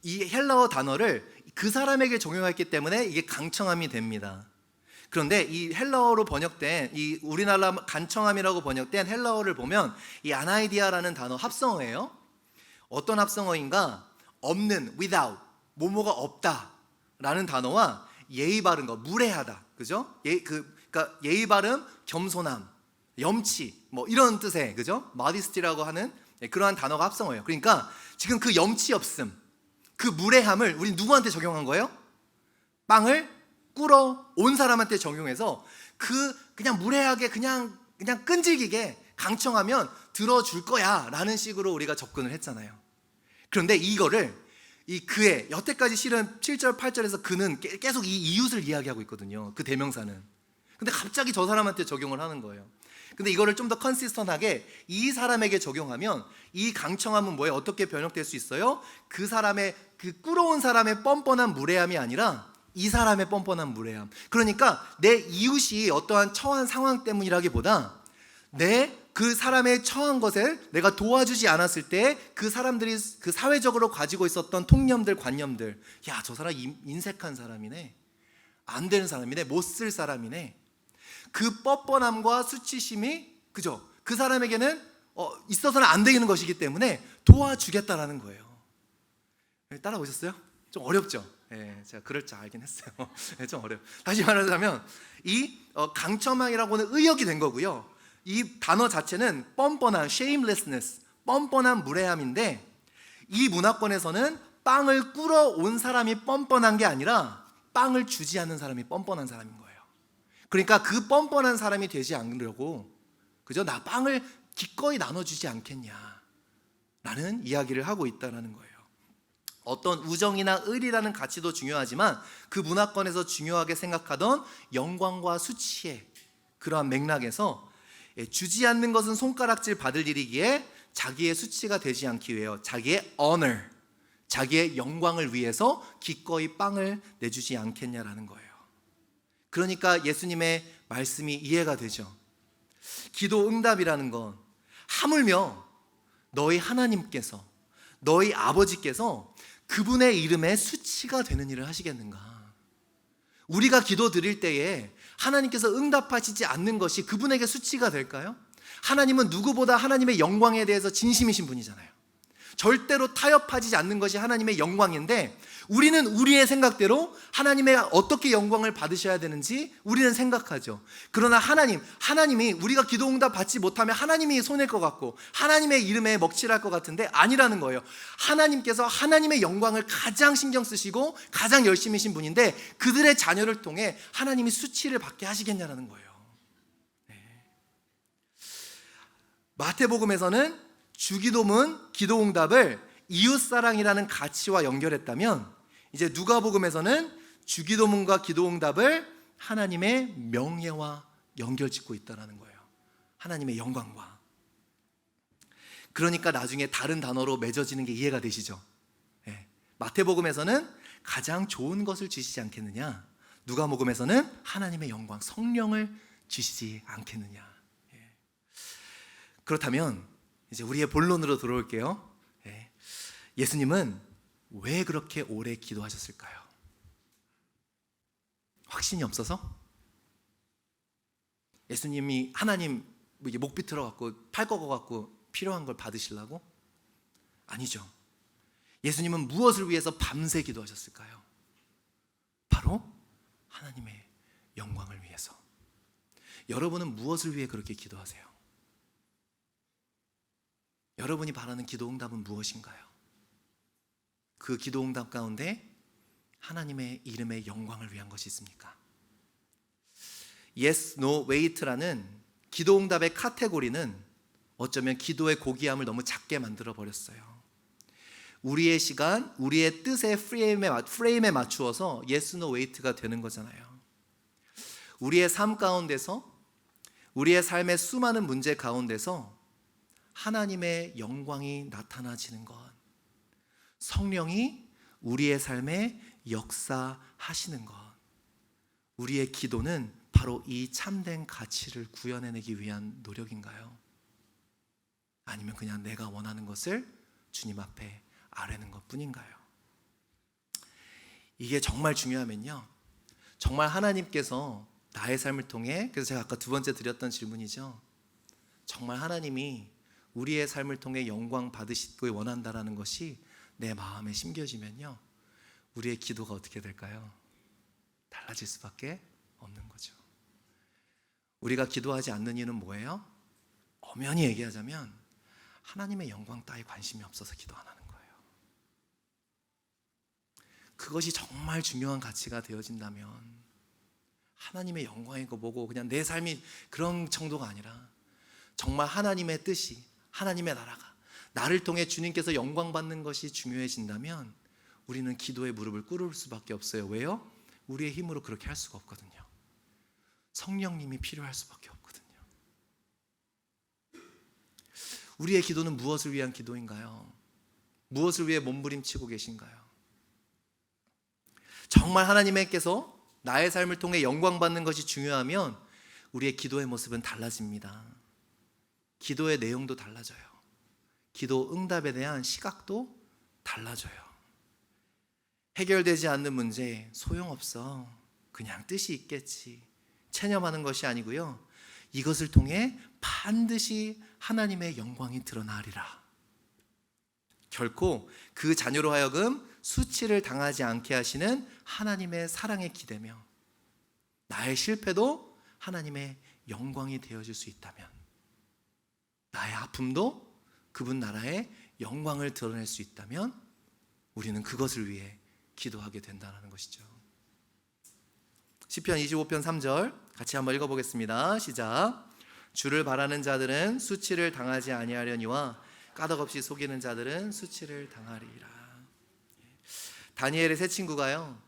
Speaker 1: 이 헬라어 단어를 그 사람에게 적용했기 때문에 이게 강청함이 됩니다. 그런데 이 헬라어로 번역된, 이 우리나라 간청함이라고 번역된 헬라어를 보면 이 아나이디아라는 단어 합성어예요. 어떤 합성어인가? 없는, without, 뭐뭐가 없다 라는 단어와 예의 바른 거, 무례하다, 그죠? 그러니까 예의 바름, 겸손함, 염치, 뭐 이런 뜻의, 그죠? 마디스티라고 하는 그러한 단어가 합성어예요. 그러니까 지금 그 염치 없음, 그 무례함을 우리 누구한테 적용한 거예요? 빵을 꾸러 온 사람한테 적용해서 그냥 무례하게 그냥 끈질기게 강청하면 들어줄 거야 라는 식으로 우리가 접근을 했잖아요. 그런데 이거를 이 그의, 여태까지 실은 7절 8절에서 그는 계속 이 이웃을 이야기하고 있거든요, 그 대명사는. 근데 갑자기 저 사람한테 적용을 하는 거예요. 근데 이거를 좀 더 컨시스턴하게 이 사람에게 적용하면 이 강청함은 뭐예요? 어떻게 번역될 수 있어요? 그 사람의, 그 꾸러온 사람의 뻔뻔한 무례함이 아니라 이 사람의 뻔뻔한 무례함. 그러니까 내 이웃이 어떠한 처한 상황 때문이라기보다 그 사람의 처한 것을 내가 도와주지 않았을 때 그 사람들이 그 사회적으로 가지고 있었던 통념들, 관념들, 야, 저 사람 인색한 사람이네, 안 되는 사람이네, 못 쓸 사람이네, 그 뻔뻔함과 수치심이, 그죠? 그 사람에게는 있어서는 안 되는 것이기 때문에 도와주겠다라는 거예요. 따라오셨어요? 좀 어렵죠? 제가 그럴 줄 알긴 했어요. 좀 어려워. 다시 말하자면 이 강첨함이라고는 의역이 된 거고요, 이 단어 자체는 뻔뻔한, shamelessness, 뻔뻔한 무례함인데, 이 문화권에서는 빵을 꾸러 온 사람이 뻔뻔한 게 아니라 빵을 주지 않는 사람이 뻔뻔한 사람인 거예요. 그러니까 그 뻔뻔한 사람이 되지 않으려고, 그죠? 나 빵을 기꺼이 나눠주지 않겠냐 라는 이야기를 하고 있다는 거예요. 어떤 우정이나 의리라는 가치도 중요하지만 그 문화권에서 중요하게 생각하던 영광과 수치의 그러한 맥락에서 주지 않는 것은 손가락질 받을 일이기에 자기의 수치가 되지 않기 위해요, 자기의 honor, 자기의 영광을 위해서 기꺼이 빵을 내주지 않겠냐라는 거예요. 그러니까 예수님의 말씀이 이해가 되죠. 기도 응답이라는 건 하물며 너희 하나님께서, 너희 아버지께서 그분의 이름에 수치가 되는 일을 하시겠는가? 우리가 기도 드릴 때에 하나님께서 응답하시지 않는 것이 그분에게 수치가 될까요? 하나님은 누구보다 하나님의 영광에 대해서 진심이신 분이잖아요. 절대로 타협하지 않는 것이 하나님의 영광인데, 우리는 우리의 생각대로 하나님의 어떻게 영광을 받으셔야 되는지 우리는 생각하죠. 그러나 하나님이 우리가 기도 응답 받지 못하면 하나님이 손해일 것 같고 하나님의 이름에 먹칠할 것 같은데 아니라는 거예요. 하나님께서 하나님의 영광을 가장 신경 쓰시고 가장 열심히신 분인데 그들의 자녀를 통해 하나님이 수치를 받게 하시겠냐라는 거예요. 마태복음에서는 주기도문, 기도응답을 이웃사랑이라는 가치와 연결했다면, 이제 누가복음에서는 주기도문과 기도응답을 하나님의 명예와 연결짓고 있다는 거예요. 하나님의 영광과. 그러니까 나중에 다른 단어로 맺어지는 게 이해가 되시죠? 마태복음에서는 가장 좋은 것을 주시지 않겠느냐, 누가복음에서는 하나님의 영광, 성령을 주시지 않겠느냐. 그렇다면 이제 우리의 본론으로 들어올게요. 예수님은 왜 그렇게 오래 기도하셨을까요? 확신이 없어서? 예수님이 하나님 목 비틀어 갖고 팔 꺾어 갖고 필요한 걸 받으시려고? 아니죠. 예수님은 무엇을 위해서 밤새 기도하셨을까요? 바로 하나님의 영광을 위해서. 여러분은 무엇을 위해 그렇게 기도하세요? 여러분이 바라는 기도 응답은 무엇인가요? 그 기도 응답 가운데 하나님의 이름의 영광을 위한 것이 있습니까? Yes, No, Wait라는 기도 응답의 카테고리는 어쩌면 기도의 고귀함을 너무 작게 만들어 버렸어요. 우리의 시간, 우리의 뜻의 프레임에 맞추어서 Yes, No, Wait가 되는 거잖아요. 우리의 삶 가운데서, 우리의 삶의 수많은 문제 가운데서 하나님의 영광이 나타나지는 것, 성령이 우리의 삶에 역사하시는 것, 우리의 기도는 바로 이 참된 가치를 구현해내기 위한 노력인가요? 아니면 그냥 내가 원하는 것을 주님 앞에 아뢰는 것 뿐인가요? 이게 정말 중요하면요, 정말 하나님께서 나의 삶을 통해, 그래서 제가 아까 두 번째 드렸던 질문이죠, 정말 하나님이 우리의 삶을 통해 영광 받으시길 원한다라는 것이 내 마음에 심겨지면요, 우리의 기도가 어떻게 될까요? 달라질 수밖에 없는 거죠. 우리가 기도하지 않는 이유는 뭐예요? 엄연히 얘기하자면 하나님의 영광 따위 관심이 없어서 기도 안 하는 거예요. 그것이 정말 중요한 가치가 되어진다면, 하나님의 영광이고 뭐고 그냥 내 삶이 그런 정도가 아니라 정말 하나님의 뜻이, 하나님의 나라가 나를 통해 주님께서 영광 받는 것이 중요해진다면 우리는 기도의 무릎을 꿇을 수밖에 없어요. 왜요? 우리의 힘으로 그렇게 할 수가 없거든요. 성령님이 필요할 수밖에 없거든요. 우리의 기도는 무엇을 위한 기도인가요? 무엇을 위해 몸부림치고 계신가요? 정말 하나님께서 나의 삶을 통해 영광 받는 것이 중요하면 우리의 기도의 모습은 달라집니다. 기도의 내용도 달라져요. 기도 응답에 대한 시각도 달라져요. 해결되지 않는 문제 소용없어, 그냥 뜻이 있겠지, 체념하는 것이 아니고요, 이것을 통해 반드시 하나님의 영광이 드러나리라. 결코 그 자녀로 하여금 수치를 당하지 않게 하시는 하나님의 사랑에 기대며 나의 실패도 하나님의 영광이 되어줄 수 있다면, 나의 아픔도 그분 나라의 영광을 드러낼 수 있다면 우리는 그것을 위해 기도하게 된다는 것이죠. 시편 25편 3절 같이 한번 읽어보겠습니다. 시작. 주를 바라는 자들은 수치를 당하지 아니하려니와 까닭없이 속이는 자들은 수치를 당하리라. 다니엘의 세 친구가요,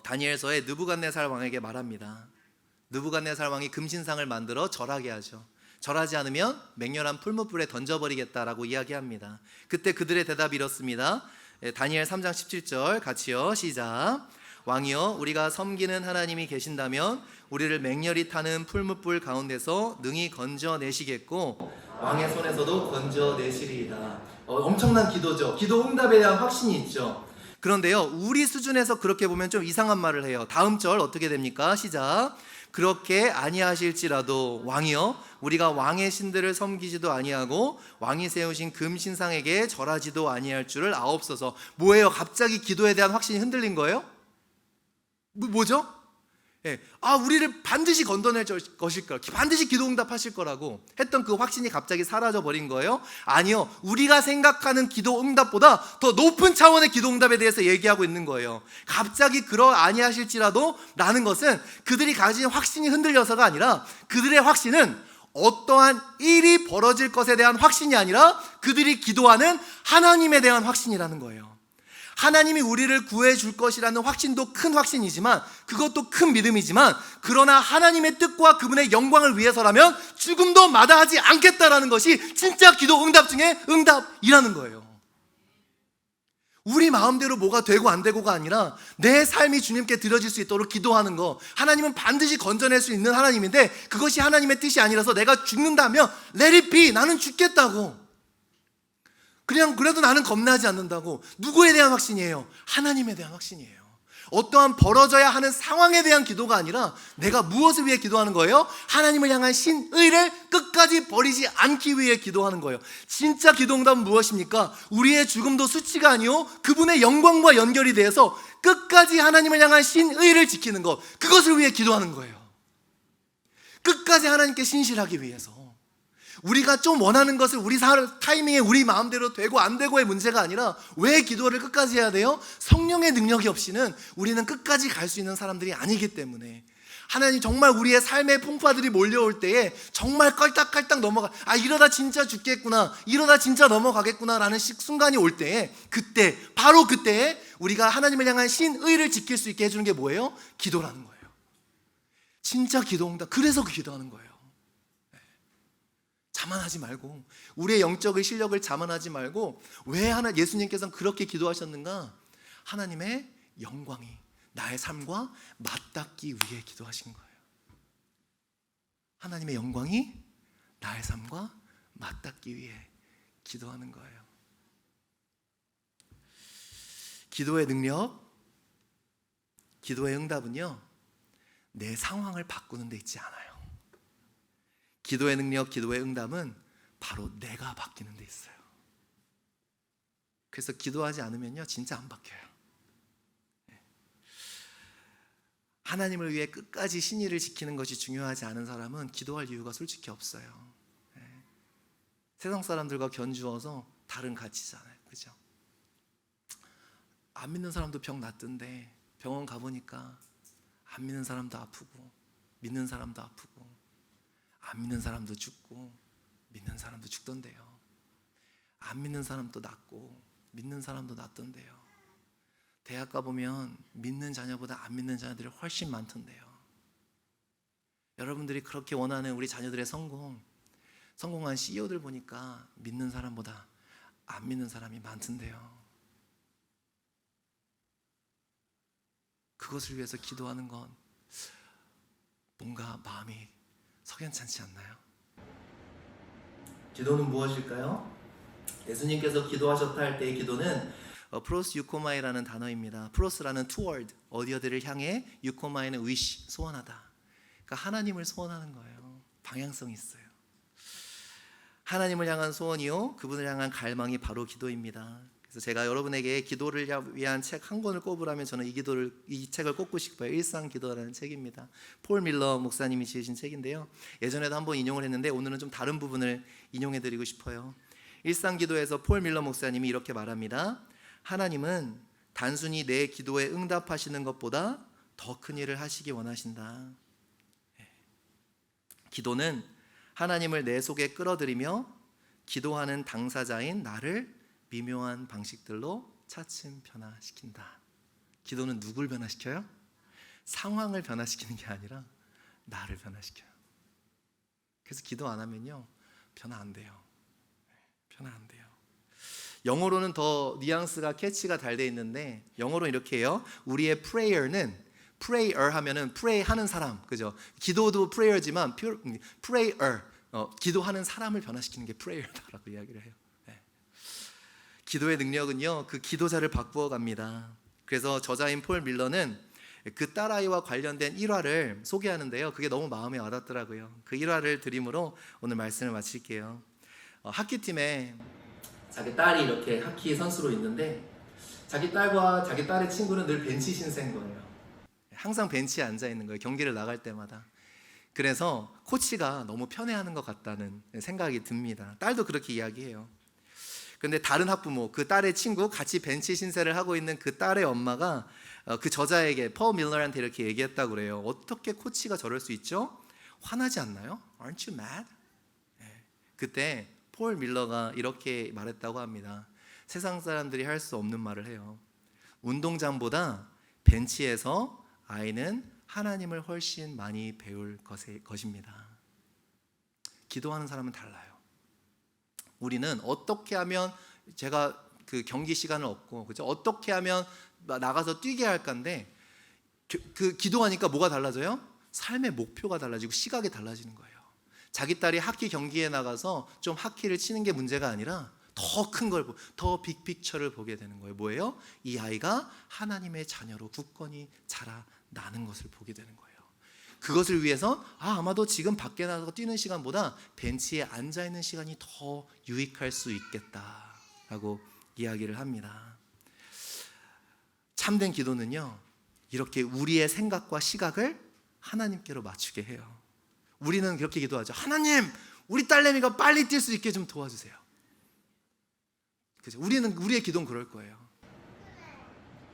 Speaker 1: 다니엘서에 느부갓네살 왕에게 말합니다. 느부갓네살 왕이 금신상을 만들어 절하게 하죠. 절하지 않으면 맹렬한 풀무불에 던져버리겠다라고 이야기합니다. 그때 그들의 대답이 이렇습니다. 다니엘 3장 17절 같이요. 시작. 왕이여, 우리가 섬기는 하나님이 계신다면 우리를 맹렬히 타는 풀무불 가운데서 능히 건져내시겠고 왕의 손에서도 건져내시리이다. 엄청난 기도죠. 기도 응답에 대한 확신이 있죠. 그런데요, 우리 수준에서 그렇게 보면 좀 이상한 말을 해요. 다음 절 어떻게 됩니까? 시작. 그렇게 아니하실지라도 왕이여, 우리가 왕의 신들을 섬기지도 아니하고 왕이 세우신 금신상에게 절하지도 아니할 줄을 아옵소서. 뭐예요? 갑자기 기도에 대한 확신이 흔들린 거예요? 뭐죠? 우리를 반드시 건져낼 것일 거라, 반드시 기도 응답하실 거라고 했던 그 확신이 갑자기 사라져 버린 거예요? 아니요, 우리가 생각하는 기도 응답보다 더 높은 차원의 기도 응답에 대해서 얘기하고 있는 거예요. 갑자기 그러 아니하실지라도 라는 것은 그들이 가진 확신이 흔들려서가 아니라, 그들의 확신은 어떠한 일이 벌어질 것에 대한 확신이 아니라 그들이 기도하는 하나님에 대한 확신이라는 거예요. 하나님이 우리를 구해줄 것이라는 확신도 큰 확신이지만, 그것도 큰 믿음이지만, 그러나 하나님의 뜻과 그분의 영광을 위해서라면 죽음도 마다하지 않겠다라는 것이 진짜 기도 응답 중에 응답이라는 거예요. 우리 마음대로 뭐가 되고 안 되고가 아니라 내 삶이 주님께 드려질 수 있도록 기도하는 거, 하나님은 반드시 건져낼 수 있는 하나님인데 그것이 하나님의 뜻이 아니라서 내가 죽는다면 let it be, 나는 죽겠다고. 그냥 그래도 나는 겁나지 않는다고. 누구에 대한 확신이에요? 하나님에 대한 확신이에요. 어떠한 벌어져야 하는 상황에 대한 기도가 아니라 내가 무엇을 위해 기도하는 거예요? 하나님을 향한 신의를 끝까지 버리지 않기 위해 기도하는 거예요. 진짜 기도응답은 무엇입니까? 우리의 죽음도 수치가 아니요 그분의 영광과 연결이 되어서 끝까지 하나님을 향한 신의를 지키는 것, 그것을 위해 기도하는 거예요. 끝까지 하나님께 신실하기 위해서. 우리가 좀 원하는 것을 우리 타이밍에 우리 마음대로 되고 안 되고의 문제가 아니라 왜 기도를 끝까지 해야 돼요? 성령의 능력이 없이는 우리는 끝까지 갈 수 있는 사람들이 아니기 때문에. 하나님 정말 우리의 삶의 풍파들이 몰려올 때에 정말 깔딱깔딱 넘어가, 이러다 진짜 죽겠구나, 이러다 진짜 넘어가겠구나 라는 순간이 올 때에, 그때 바로 그때에 우리가 하나님을 향한 신의를 지킬 수 있게 해주는 게 뭐예요? 기도라는 거예요. 진짜 기도응답. 그래서 기도하는 거예요. 자만하지 말고, 우리의 영적의 실력을 자만하지 말고, 왜 예수님께서는 그렇게 기도하셨는가? 하나님의 영광이 나의 삶과 맞닿기 위해 기도하신 거예요. 하나님의 영광이 나의 삶과 맞닿기 위해 기도하는 거예요. 기도의 능력, 기도의 응답은요, 내 상황을 바꾸는 데 있지 않아요. 기도의 능력, 기도의 응답은 바로 내가 바뀌는 데 있어요. 그래서 기도하지 않으면요, 진짜 안 바뀌어요. 하나님을 위해 끝까지 신의를 지키는 것이 중요하지 않은 사람은 기도할 이유가 솔직히 없어요. 세상 사람들과 견주어서 다른 가치잖아요. 그죠? 안 믿는 사람도 병 낫던데 병원 가보니까 안 믿는 사람도 아프고 믿는 사람도 아프고 안 믿는 사람도 죽고 믿는 사람도 죽던데요. 안 믿는 사람도 낫고 믿는 사람도 낫던데요. 대학 가보면 믿는 자녀보다 안 믿는 자녀들이 훨씬 많던데요. 여러분들이 그렇게 원하는 우리 자녀들의 성공한 CEO들 보니까 믿는 사람보다 안 믿는 사람이 많던데요. 그것을 위해서 기도하는 건 뭔가 마음이 석연찮지 않나요? 기도는 무엇일까요? 예수님께서 기도하셨다 할 때의 기도는 프로스 유코마이라는 단어입니다. 프로스라는 toward, 어디어디를 향해, 유코마이는 wish, 소원하다. 그러니까 하나님을 소원하는 거예요. 방향성이 있어요. 하나님을 향한 소원이요, 그분을 향한 갈망이 바로 기도입니다. 그래서 제가 여러분에게 기도를 위한 책 한 권을 꼽으라면 저는 이 책을 꼽고 싶어요. 일상기도라는 책입니다. 폴 밀러 목사님이 지으신 책인데요. 예전에도 한번 인용을 했는데 오늘은 좀 다른 부분을 인용해드리고 싶어요. 일상기도에서 폴 밀러 목사님이 이렇게 말합니다. 하나님은 단순히 내 기도에 응답하시는 것보다 더 큰 일을 하시기 원하신다. 기도는 하나님을 내 속에 끌어들이며 기도하는 당사자인 나를 미묘한 방식들로 차츰 변화시킨다. 기도는 누굴 변화시켜요? 상황을 변화시키는 게 아니라 나를 변화시켜요. 그래서 기도 안 하면요, 변화 안 돼요. 변화 안 돼요. 영어로는 더 뉘앙스가 캐치가 잘 돼 있는데 영어로는 이렇게 해요. 우리의 prayer는, prayer 하면은 pray 하는 사람, 그죠? 기도도 prayer지만 prayer, 기도하는 사람을 변화시키는 게 prayer다라고 이야기를 해요. 네. 기도의 능력은요, 그 기도자를 바꾸어 갑니다. 그래서 저자인 폴 밀러는 그 딸아이와 관련된 일화를 소개하는데요, 그게 너무 마음에 와닿더라고요. 그 일화를 드림으로 오늘 말씀을 마칠게요. 하키팀에 자기 딸이 이렇게 하키 선수로 있는데 자기 딸과 자기 딸의 친구는 늘 벤치 신세인 거예요. 항상 벤치에 앉아 있는 거예요, 경기를 나갈 때마다. 그래서 코치가 너무 편애하는 것 같다는 생각이 듭니다. 딸도 그렇게 이야기해요. 그런데 다른 학부모, 그 딸의 친구, 같이 벤치 신세를 하고 있는 그 딸의 엄마가 그 저자에게, 폴 밀러한테 이렇게 얘기했다고 그래요. 어떻게 코치가 저럴 수 있죠? 화나지 않나요? Aren't you mad? 그때 폴 밀러가 이렇게 말했다고 합니다. 세상 사람들이 할 수 없는 말을 해요. 운동장보다 벤치에서 아이는 하나님을 훨씬 많이 배울 것입니다. 기도하는 사람은 달라요. 우리는 어떻게 하면 제가 그 경기 시간을 얻고, 그죠? 어떻게 하면 나가서 뛰게 할까인데, 그 기도하니까 뭐가 달라져요? 삶의 목표가 달라지고 시각이 달라지는 거예요. 자기 딸이 하키 경기에 나가서 좀 하키를 치는 게 문제가 아니라 더 큰 걸, 더 빅픽처를 보게 되는 거예요. 뭐예요? 이 아이가 하나님의 자녀로 굳건히 자라나는 것을 보게 되는 거예요. 그것을 위해서 아마도 지금 밖에 나가서 뛰는 시간보다 벤치에 앉아있는 시간이 더 유익할 수 있겠다라고 이야기를 합니다. 참된 기도는요, 이렇게 우리의 생각과 시각을 하나님께로 맞추게 해요. 우리는 그렇게 기도하죠. 하나님, 우리 딸내미가 빨리 뛸 수 있게 좀 도와주세요. 그죠? 우리의 기도는 그럴 거예요.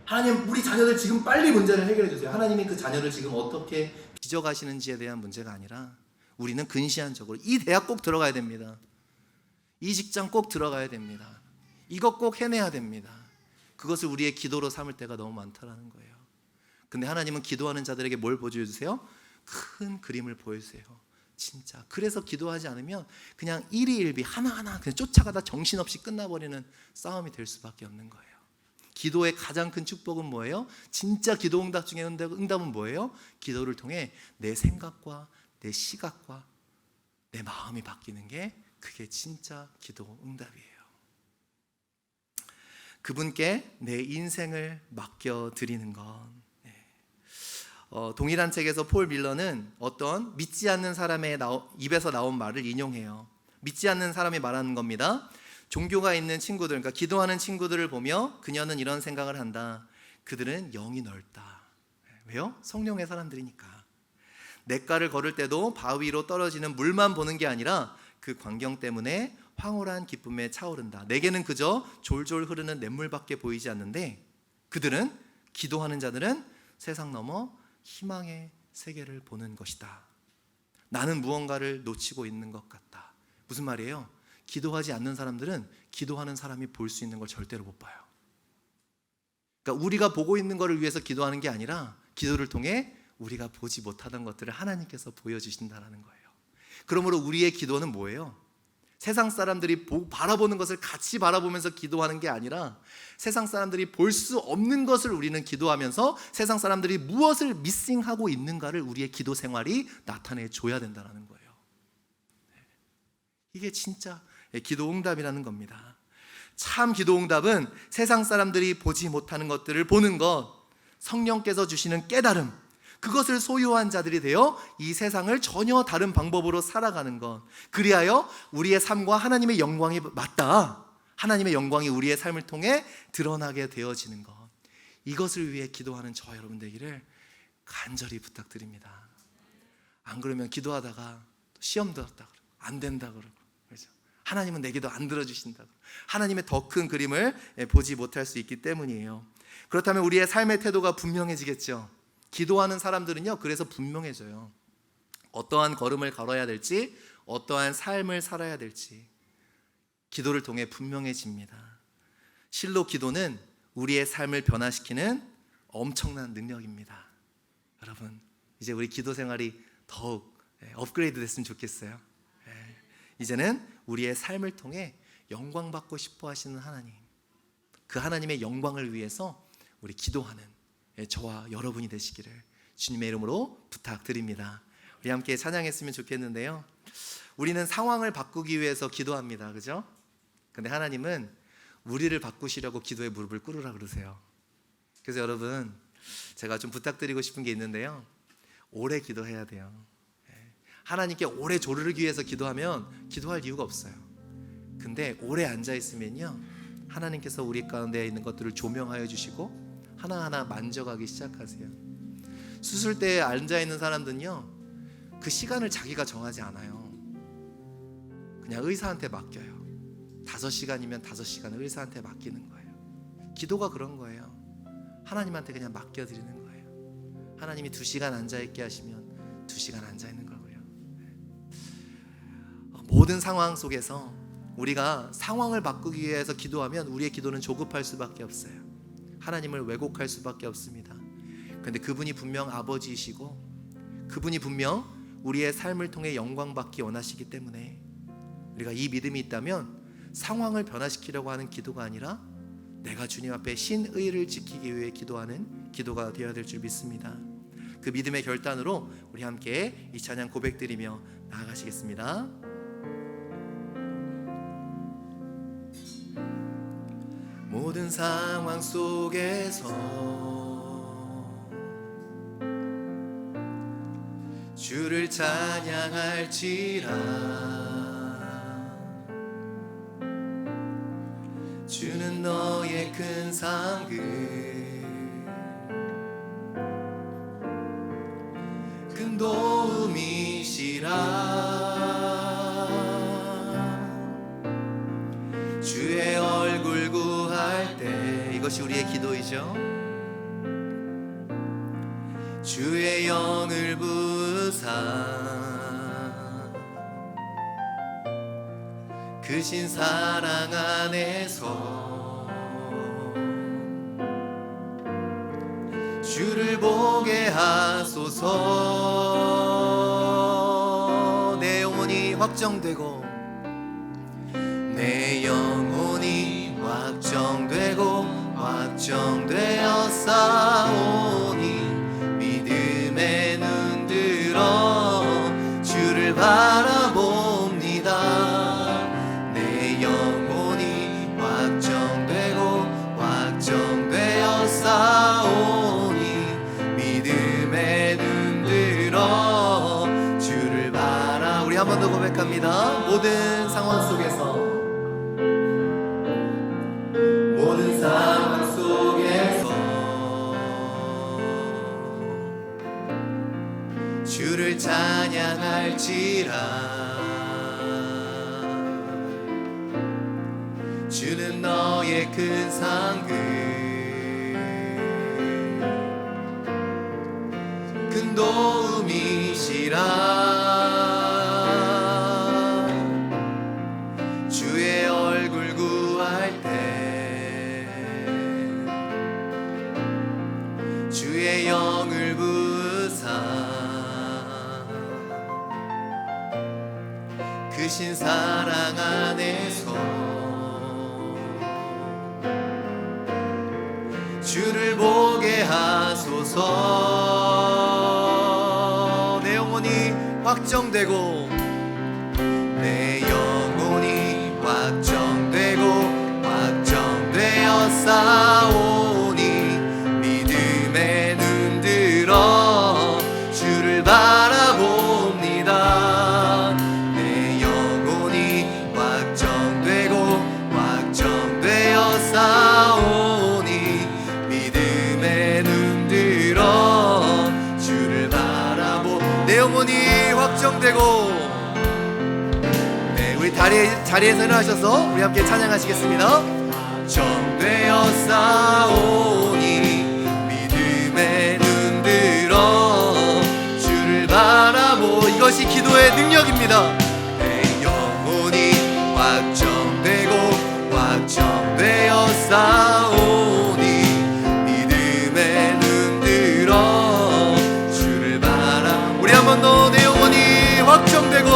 Speaker 1: 하나님, 우리 자녀들 지금 빨리 문제를 해결해 주세요. 하나님이 그 자녀를 지금 어떻게 빚어가시는지에 대한 문제가 아니라 우리는 근시안적으로 이 대학 꼭 들어가야 됩니다. 이 직장 꼭 들어가야 됩니다. 이것 꼭 해내야 됩니다. 그것을 우리의 기도로 삼을 때가 너무 많다라는 거예요. 근데 하나님은 기도하는 자들에게 뭘 보여주세요? 큰 그림을 보여주세요. 진짜. 그래서 기도하지 않으면 그냥 일희일비 하나하나 그냥 쫓아가다 정신없이 끝나버리는 싸움이 될 수밖에 없는 거예요. 기도의 가장 큰 축복은 뭐예요? 진짜 기도 응답 중에 응답은 뭐예요? 기도를 통해 내 생각과 내 시각과 내 마음이 바뀌는 게, 그게 진짜 기도 응답이에요. 그분께 내 인생을 맡겨드리는 것. 동일한 책에서 폴 밀러는 어떤 믿지 않는 사람의 입에서 나온 말을 인용해요. 믿지 않는 사람이 말하는 겁니다. 종교가 있는 친구들, 그러니까 기도하는 친구들을 보며 그녀는 이런 생각을 한다. 그들은 영이 넓다. 왜요? 성령의 사람들이니까. 냇가를 걸을 때도 바위로 떨어지는 물만 보는 게 아니라 그 광경 때문에 황홀한 기쁨에 차오른다. 내게는 그저 졸졸 흐르는 냇물밖에 보이지 않는데, 그들은, 기도하는 자들은 세상 넘어 희망의 세계를 보는 것이다. 나는 무언가를 놓치고 있는 것 같다. 무슨 말이에요? 기도하지 않는 사람들은 기도하는 사람이 볼 수 있는 걸 절대로 못 봐요. 그러니까 우리가 보고 있는 것을 위해서 기도하는 게 아니라 기도를 통해 우리가 보지 못하던 것들을 하나님께서 보여주신다는 거예요. 그러므로 우리의 기도는 뭐예요? 세상 사람들이 바라보는 것을 같이 바라보면서 기도하는 게 아니라 세상 사람들이 볼 수 없는 것을 우리는 기도하면서 세상 사람들이 무엇을 미싱하고 있는가를 우리의 기도 생활이 나타내 줘야 된다는 거예요. 이게 진짜 기도 응답이라는 겁니다. 참 기도 응답은 세상 사람들이 보지 못하는 것들을 보는 것, 성령께서 주시는 깨달음, 그것을 소유한 자들이 되어 이 세상을 전혀 다른 방법으로 살아가는 것, 그리하여 우리의 삶과 하나님의 영광이 맞다, 하나님의 영광이 우리의 삶을 통해 드러나게 되어지는 것, 이것을 위해 기도하는 저와 여러분 되기를 간절히 부탁드립니다. 안 그러면 기도하다가 시험 들었다 그러고 안 된다 그러고, 그렇죠? 하나님은 내 기도 안 들어주신다고, 하나님의 더 큰 그림을 보지 못할 수 있기 때문이에요. 그렇다면 우리의 삶의 태도가 분명해지겠죠. 기도하는 사람들은요, 그래서 분명해져요. 어떠한 걸음을 걸어야 될지, 어떠한 삶을 살아야 될지 기도를 통해 분명해집니다. 실로 기도는 우리의 삶을 변화시키는 엄청난 능력입니다. 여러분, 이제 우리 기도 생활이 더욱 업그레이드 됐으면 좋겠어요. 이제는 우리의 삶을 통해 영광 받고 싶어 하시는 하나님, 그 하나님의 영광을 위해서 우리 기도하는 저와 여러분이 되시기를 주님의 이름으로 부탁드립니다. 우리 함께 찬양했으면 좋겠는데요. 우리는 상황을 바꾸기 위해서 기도합니다. 그죠? 근데 하나님은 우리를 바꾸시려고 기도의 무릎을 꿇으라 그러세요. 그래서 여러분, 제가 좀 부탁드리고 싶은 게 있는데요. 오래 기도해야 돼요. 하나님께 오래 조르기 위해서 기도하면 기도할 이유가 없어요. 근데 오래 앉아있으면요, 하나님께서 우리 가운데 있는 것들을 조명하여 주시고 하나하나 만져가기 시작하세요. 수술대에 앉아있는 사람들은요, 그 시간을 자기가 정하지 않아요. 그냥 의사한테 맡겨요. 5시간이면 5시간을 의사한테 맡기는 거예요. 기도가 그런 거예요. 하나님한테 그냥 맡겨드리는 거예요. 하나님이 2시간 앉아있게 하시면 2시간 앉아있는 거고요. 모든 상황 속에서 우리가 상황을 바꾸기 위해서 기도하면 우리의 기도는 조급할 수밖에 없어요. 하나님을 왜곡할 수밖에 없습니다. 그런데 그분이 분명 아버지이시고 그분이 분명 우리의 삶을 통해 영광 받기 원하시기 때문에 우리가 이 믿음이 있다면 상황을 변화시키려고 하는 기도가 아니라 내가 주님 앞에 신의를 지키기 위해 기도하는 기도가 되어야 될 줄 믿습니다. 그 믿음의 결단으로 우리 함께 이 찬양 고백드리며 나아가시겠습니다. 모든 상황 속에서 주를 찬양할지라. 주는 너의 큰 상급, 큰 도움이시라. 주의 얼굴 구할 때, 이것이 우리의 기도이죠. 주의 영을 부으사 크신 사랑 안에서 주를 보게 하소서. 내 영혼이 확정되고 내 영혼이 확정되고 확정되어 싸우니 믿음의 눈 들어 주를 바라봅니다. 내 영혼이 확정되고 확정되어 싸우니 믿음의 눈 들어 주를 바라. 우리 한 번 더 고백합니다. 모든 상황 속에서, 모든 상황 속에서 주를 찬양할지라. 주는 너의 큰 상급, 큰 도움이시라. 주의 얼굴 구할 때 주의 영을 부으사 크신 사랑 안에서 주를 보게 하소서. 내 영혼이 확정되고 내 영혼이 확정되고 확정되어 싸우니 믿음의 눈 들어 주를 바라봅니다. 내 영혼이 확정되고 확정되어 싸우니 믿음의 눈 들어 주를 바라보. 내 영혼이 확정되고. 네, 우리 자리에서 일어나셔서 우리 함께 찬양하시겠습니다. 확정되어 싸우니 믿음의 눈 들어 주를 바라보. 이것이 기도의 능력입니다. 내 영혼이 확정되고 확정되어 싸우니 믿음의 눈 들어 주를 바라. 우리 한 번 더. 내 영혼이 확정되고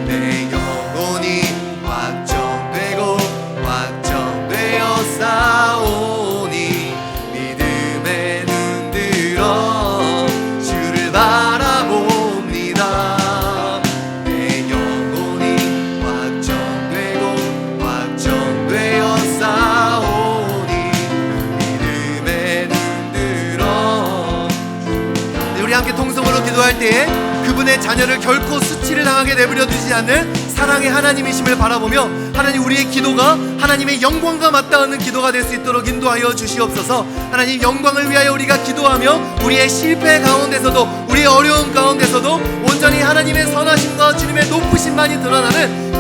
Speaker 1: 내 영혼이 확정되고 확정되어 싸우니 믿음의 눈 들어 주를 바라봅니다. 내 영혼이 확정되고 확정되어 싸우니 믿음의 눈 들어. 네, 우리 함께 통성으로 기도할 때에 그분의 자녀를 결코 수치를 당하게 내버려 두지 않는 사랑의 하나님이심을 바라보며 하나님, 우리의 기도가 하나님의 영광과 맞닿는 기도가 될 수 있도록 인도하여 주시옵소서. 하나님, 영광을 위하여 우리가 기도하며 우리의 실패 가운데서도 우리의 어려움 가운데서도 온전히 하나님의 선하심과 주님의 높으심만이 드러나는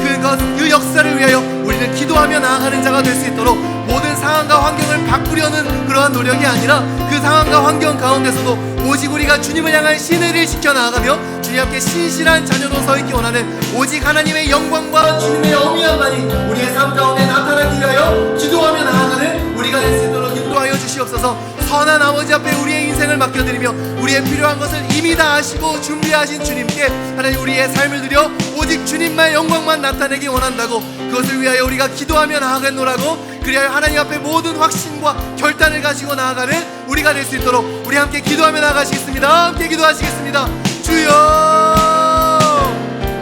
Speaker 1: 그 역사를 위하여 우리는 기도하며 나아가는 자가 될 수 있도록 모든 상황과 환경을 바꾸려는 그러한 노력이 아니라 그 상황과 환경 가운데서도 오직 우리가 주님을 향한 신의를 지켜 나아가며 주님 앞에 신실한 자녀로 서 있기 원하는 오직 하나님의 영광과 주님의 어미함만이 우리의 삶 가운데 나타나기 위하여 기도하며 나아가는 우리가 될 수 있도록 인도하여 주시옵소서. 선한 아버지 앞에 우리의 인생을 맡겨드리며 우리의 필요한 것을 이미 다 아시고 준비하신 주님께 하나님 우리의 삶을 드려 오직 주님만 영광만 나타내기 원한다고, 그것을 위하여 우리가 기도하며 나아가노라고, 그리하여 하나님 앞에 모든 확신과 결단을 가지고 나아가는 우리가 될 수 있도록 우리 함께 기도하며 나아가시겠습니다. 함께 기도하시겠습니다. 주여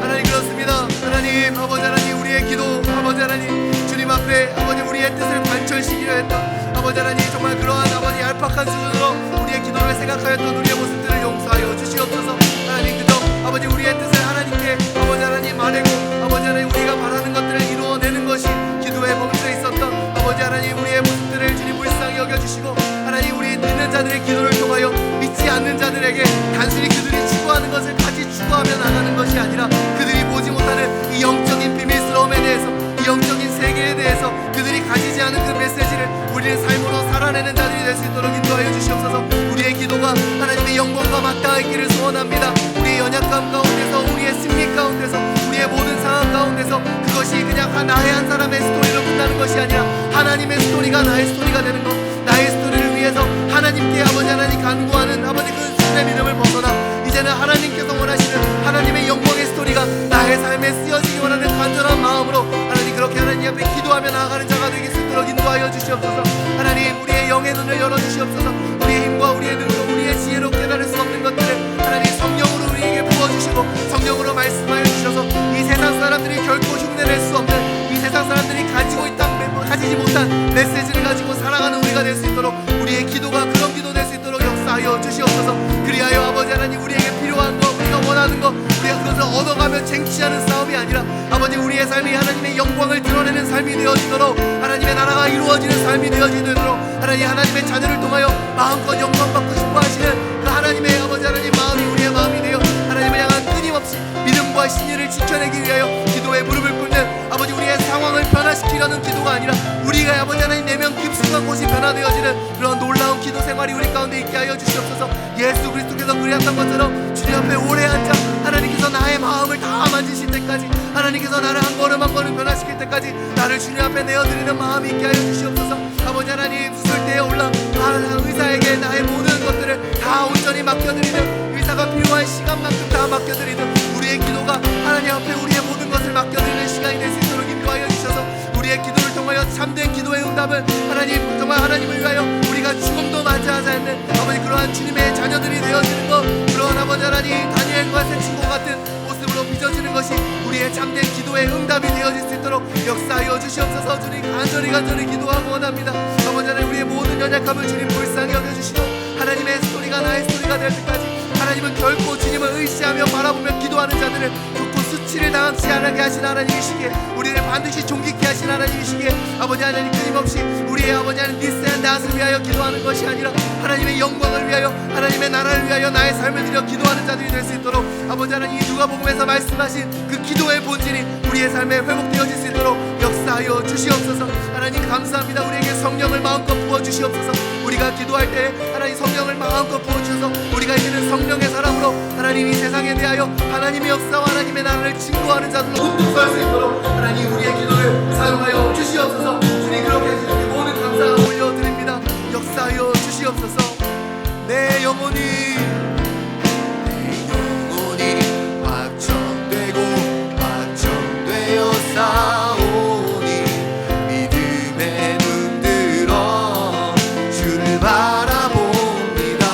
Speaker 1: 하나님, 그렇습니다. 하나님 아버지, 하나님 우리의 기도 아버지 하나님 주님 앞에 아버지 우리의 뜻을 관철시키려 했던 아버지 하나님, 정말 그러한 아버지 얄팍한 수준으로 우리의 기도를 생각하였던 우리의 모습들을 용서하여 주시옵소서. 하나님 그저 아버지 우리의 뜻을 하나님께 아버지 하나님 말하고 아버지 하나님 우리가 바라는 것들을 이루어내는 것이 기도에 멈춰 있었던 아버지 하나님 우리의 모습들을 주님 불쌍히 여겨주시고, 하나님 우리 듣는 자들의 기도를 통하여 믿지 않는 자들에게 단순히 그들이 추구하는 것을 같이 추구하며 나가는 것이 아니라 그들이 보지 못하는 이 영적인 비밀스러움에 대해서, 이 영적인 세계에 대해서 그들이 가지지 않은 그 메시지를 우리의 삶으로 살아내는 자들이 될 수 있도록 인도하여 주시옵소서. 우리의 기도가 하나님의 영광과 맞닿았기를 소원합니다. 우리의 연약함 가운데서, 우리의 승리 가운데서, 우리의 모든 상황 가운데서 그것이 그냥 나의 한 사람의 스토리로 끝나는 것이 아니라 하나님의 스토리가 나의 스토리가 되는 것, 나의 스토리를 위해서 하나님께 아버지 하나님 간구하는 아버지 그 순의 믿음을 벗어나 이제는 하나님께서 원하시는 하나님의 영광의 스토리가 나의 삶에 쓰여지기 원하는 간절한 마음으로 하나님 그렇게 하나님 앞에 기도하며 나아가는 자가 되길 수 있도록 인도하여 주시옵소서. 하나님 우리의 영의 눈을 열어주시옵소서. 우리의 힘과 우리의 능력, 우리의 지혜로 깨달을 수 없는 것들을 하나님 성령으로 우리에게 부어주시고 성령으로 말씀하여 주셔서 이 세상 사람들이 결코 흉내낼 수 없는, 이 세상 사람들이 가지지 못한 메시지를 가지고 살아가는 우리가 될 수 있도록 우리의 기도가 그런 기도 될 수 있도록 역사하여 주시옵소서. 그리하여 아버지 하나님 우리에게 필요한 것, 우리가 원하는 것, 우리가 그것을 얻어가며 쟁취하는 싸움이 아니라 아버지 우리의 삶이 하나님의 영광을 드러내는 삶이 되어지도록, 하나님의 나라가 이루어지는 삶이 되어지도록 하나님의 자녀를 통하여 마음껏 영광받고 싶어 하시는 그 하나님의 아버지 하나님 마음이 우리의 마음이 되어 하나님을 향한 끊임없이 믿음과 신의를 지켜내기 위하여 기도에 무릎을 꿇는 아버지 우리의 상황을 변화시키려는 기도가 아니라 우리가 아버지 하나님 내면 깊숙한 곳이 변화되어지는 그런 놀라운 기도 생활이 우리 가운데 있게 하여 주시옵소서. 예수 그리스도께서 그리하셨던 것처럼 주님 앞에 오래 앉아 하나님께서 나의 마음을 다 만지실 때까지, 하나님께서 나를 한 걸음 한 걸음 변화시킬 때까지 나를 주님 앞에 내어드리는 마음이 있게 하여 주시옵소서. 아버지 하나님 수술대에 올라 의사에게 나의 모든 것들을 다 온전히 맡겨드리는, 의사가 필요한 시간만큼 다 맡겨드리는 우리의 기도가 하나님 앞에 우리의 모든 것을 맡겨드리는 시간이 될 수 있도록 인도하여 주셔서 우리의 기도를 통하여 참된 기도의 응답은 하나님 정말 하나님을 위하여 우리가 죽음도 맞이하지 않는 아버지 그러한 주님의 자녀들이 되어지는 것, 그러한 아버지 하나님 다니엘과 새 친구 같은 모습으로 빚어지는 것이 우리의 참된 기도의 응답이 되어질 수 있도록 역사하여 주시옵소서. 주님 간절히 기도하고 원합니다. 아버지 하나님 우리의 모든 연약함을 주님 불쌍히 여겨주시고 하나님의 스토리가 나의 스토리가 될 때까지 하나님은 결코 주님을 의지하며 바라보며 기도하는 자들을 결코 수치를 당하지 않게 하신 하나님이시기에, 우리를 반드시 존귀케 하신 하나님이시기에 아버지 하나님 끊임없이 우리의 아버지 하나님 니스앤 낫을 위하여 기도하는 것이 아니라 하나님의 영광을 위하여 하나님의 나라를 위하여 나의 삶을 드려 기도하는 자들이 될 수 있도록 아버지 하나님 누가복음에서 말씀하신 그 기도의 본질이 우리의 삶에 회복되어질 수 있도록 역사하여 주시옵소서. 하나님 감사합니다. 우리에게 성령을 마음껏 부어주시옵소서. 우리가 기도할 때 하나님 성령을 마음껏 부어주셔서 우리가 이제는 성령의 사람으로 하나님 이 세상에 대하여 하나님의 역사와 하나님의 나라를 증거하는 자들로 훈독할 수 있도록 하나님 우리의 기도를 사용하여 주시옵소서. 주님 그렇게 해주시니 모든 감사를 올려드립니다. 역사하여 주시옵소서. 내 영혼이 확정되고 확정되어 싸우니 믿음의 눈 들어 주를 바라봅니다.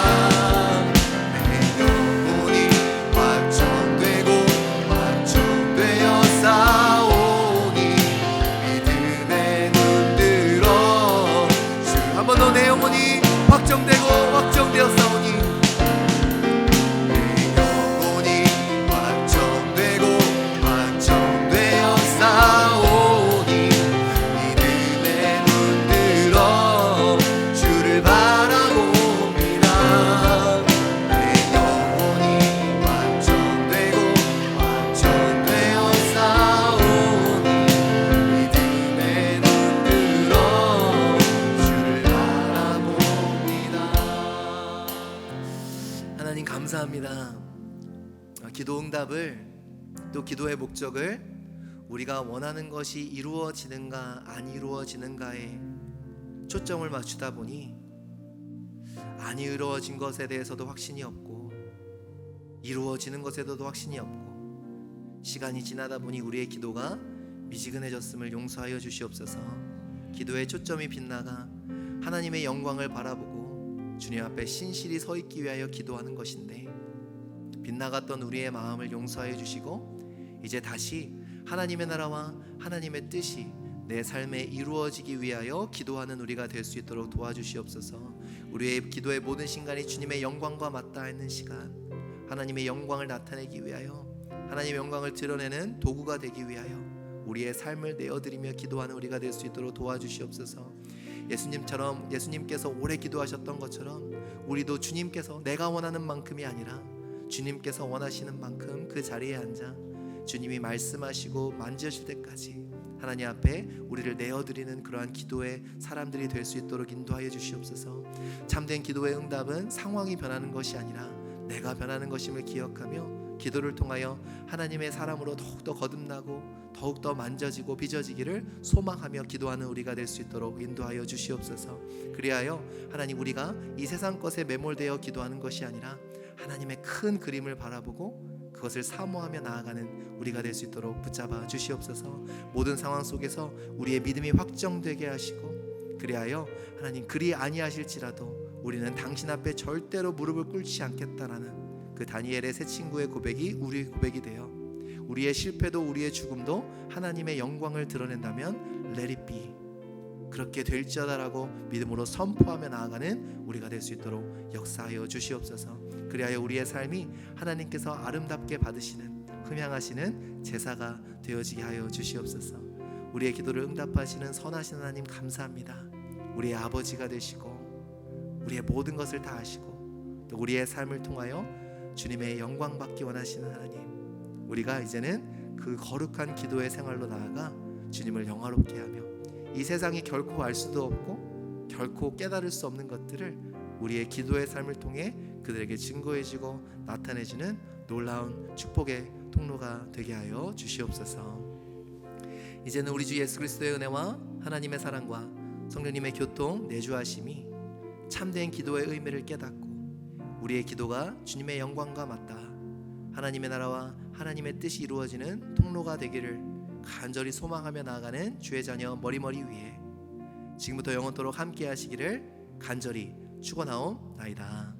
Speaker 1: 내 영혼이 확정되고 확정되어 싸우니 믿음의 눈 들어 주. 한 번 더 내 영혼이 확정되고 확정되어 싸우니 감사합니다. 기도 응답을, 또 기도의 목적을 우리가 원하는 것이 이루어지는가 안 이루어지는가에 초점을 맞추다 보니 안 이루어진 것에 대해서도 확신이 없고 이루어지는 것에도 확신이 없고 시간이 지나다 보니 우리의 기도가 미지근해졌음을 용서하여 주시옵소서. 기도의 초점이 빗나가 하나님의 영광을 바라보고 주님 앞에 신실히 서 있기 위하여 기도하는 것인데 빗나갔던 우리의 마음을 용서하여 주시고 이제 다시 하나님의 나라와 하나님의 뜻이 내 삶에 이루어지기 위하여 기도하는 우리가 될 수 있도록 도와주시옵소서. 우리의 기도의 모든 시간이 주님의 영광과 맞닿아있는 시간, 하나님의 영광을 나타내기 위하여 하나님의 영광을 드러내는 도구가 되기 위하여 우리의 삶을 내어드리며 기도하는 우리가 될 수 있도록 도와주시옵소서. 예수님께서 오래 기도하셨던 것처럼 우리도 주님께서 내가 원하는 만큼이 아니라 주님께서 원하시는 만큼 그 자리에 앉아 주님이 말씀하시고 만지실 때까지 하나님 앞에 우리를 내어드리는 그러한 기도의 사람들이 될 수 있도록 인도하여 주시옵소서. 참된 기도의 응답은 상황이 변하는 것이 아니라 내가 변하는 것임을 기억하며 기도를 통하여 하나님의 사람으로 더욱더 거듭나고 더욱더 만져지고 빚어지기를 소망하며 기도하는 우리가 될 수 있도록 인도하여 주시옵소서. 그리하여 하나님, 우리가 이 세상 것에 매몰되어 기도하는 것이 아니라 하나님의 큰 그림을 바라보고 그것을 사모하며 나아가는 우리가 될 수 있도록 붙잡아 주시옵소서. 모든 상황 속에서 우리의 믿음이 확정되게 하시고 그리하여 하나님, 그리 아니하실지라도 우리는 당신 앞에 절대로 무릎을 꿇지 않겠다라는 그 다니엘의 세 친구의 고백이 우리의 고백이 되어 우리의 실패도 우리의 죽음도 하나님의 영광을 드러낸다면 Let it be, 그렇게 될지어다라고 믿음으로 선포하며 나아가는 우리가 될 수 있도록 역사하여 주시옵소서. 그리하여 우리의 삶이 하나님께서 아름답게 받으시는 흠향하시는 제사가 되어지게 하여 주시옵소서. 우리의 기도를 응답하시는 선하신 하나님 감사합니다. 우리의 아버지가 되시고 우리의 모든 것을 다 아시고 또 우리의 삶을 통하여 주님의 영광 받기 원하시는 하나님, 우리가 이제는 그 거룩한 기도의 생활로 나아가 주님을 영화롭게 하며 이 세상이 결코 알 수도 없고 결코 깨달을 수 없는 것들을 우리의 기도의 삶을 통해 그들에게 증거해지고 나타내지는 놀라운 축복의 통로가 되게 하여 주시옵소서. 이제는 우리 주 예수 그리스도의 은혜와 하나님의 사랑과 성령님의 교통 내주하심이 참된 기도의 의미를 깨닫고 우리의 기도가 주님의 영광과 맞닿아 하나님의 나라와 하나님의 뜻이 이루어지는 통로가 되기를 간절히 소망하며 나아가는 주의 자녀 머리머리 위에 지금부터 영원토록 함께 하시기를 간절히 축원하옵나이다.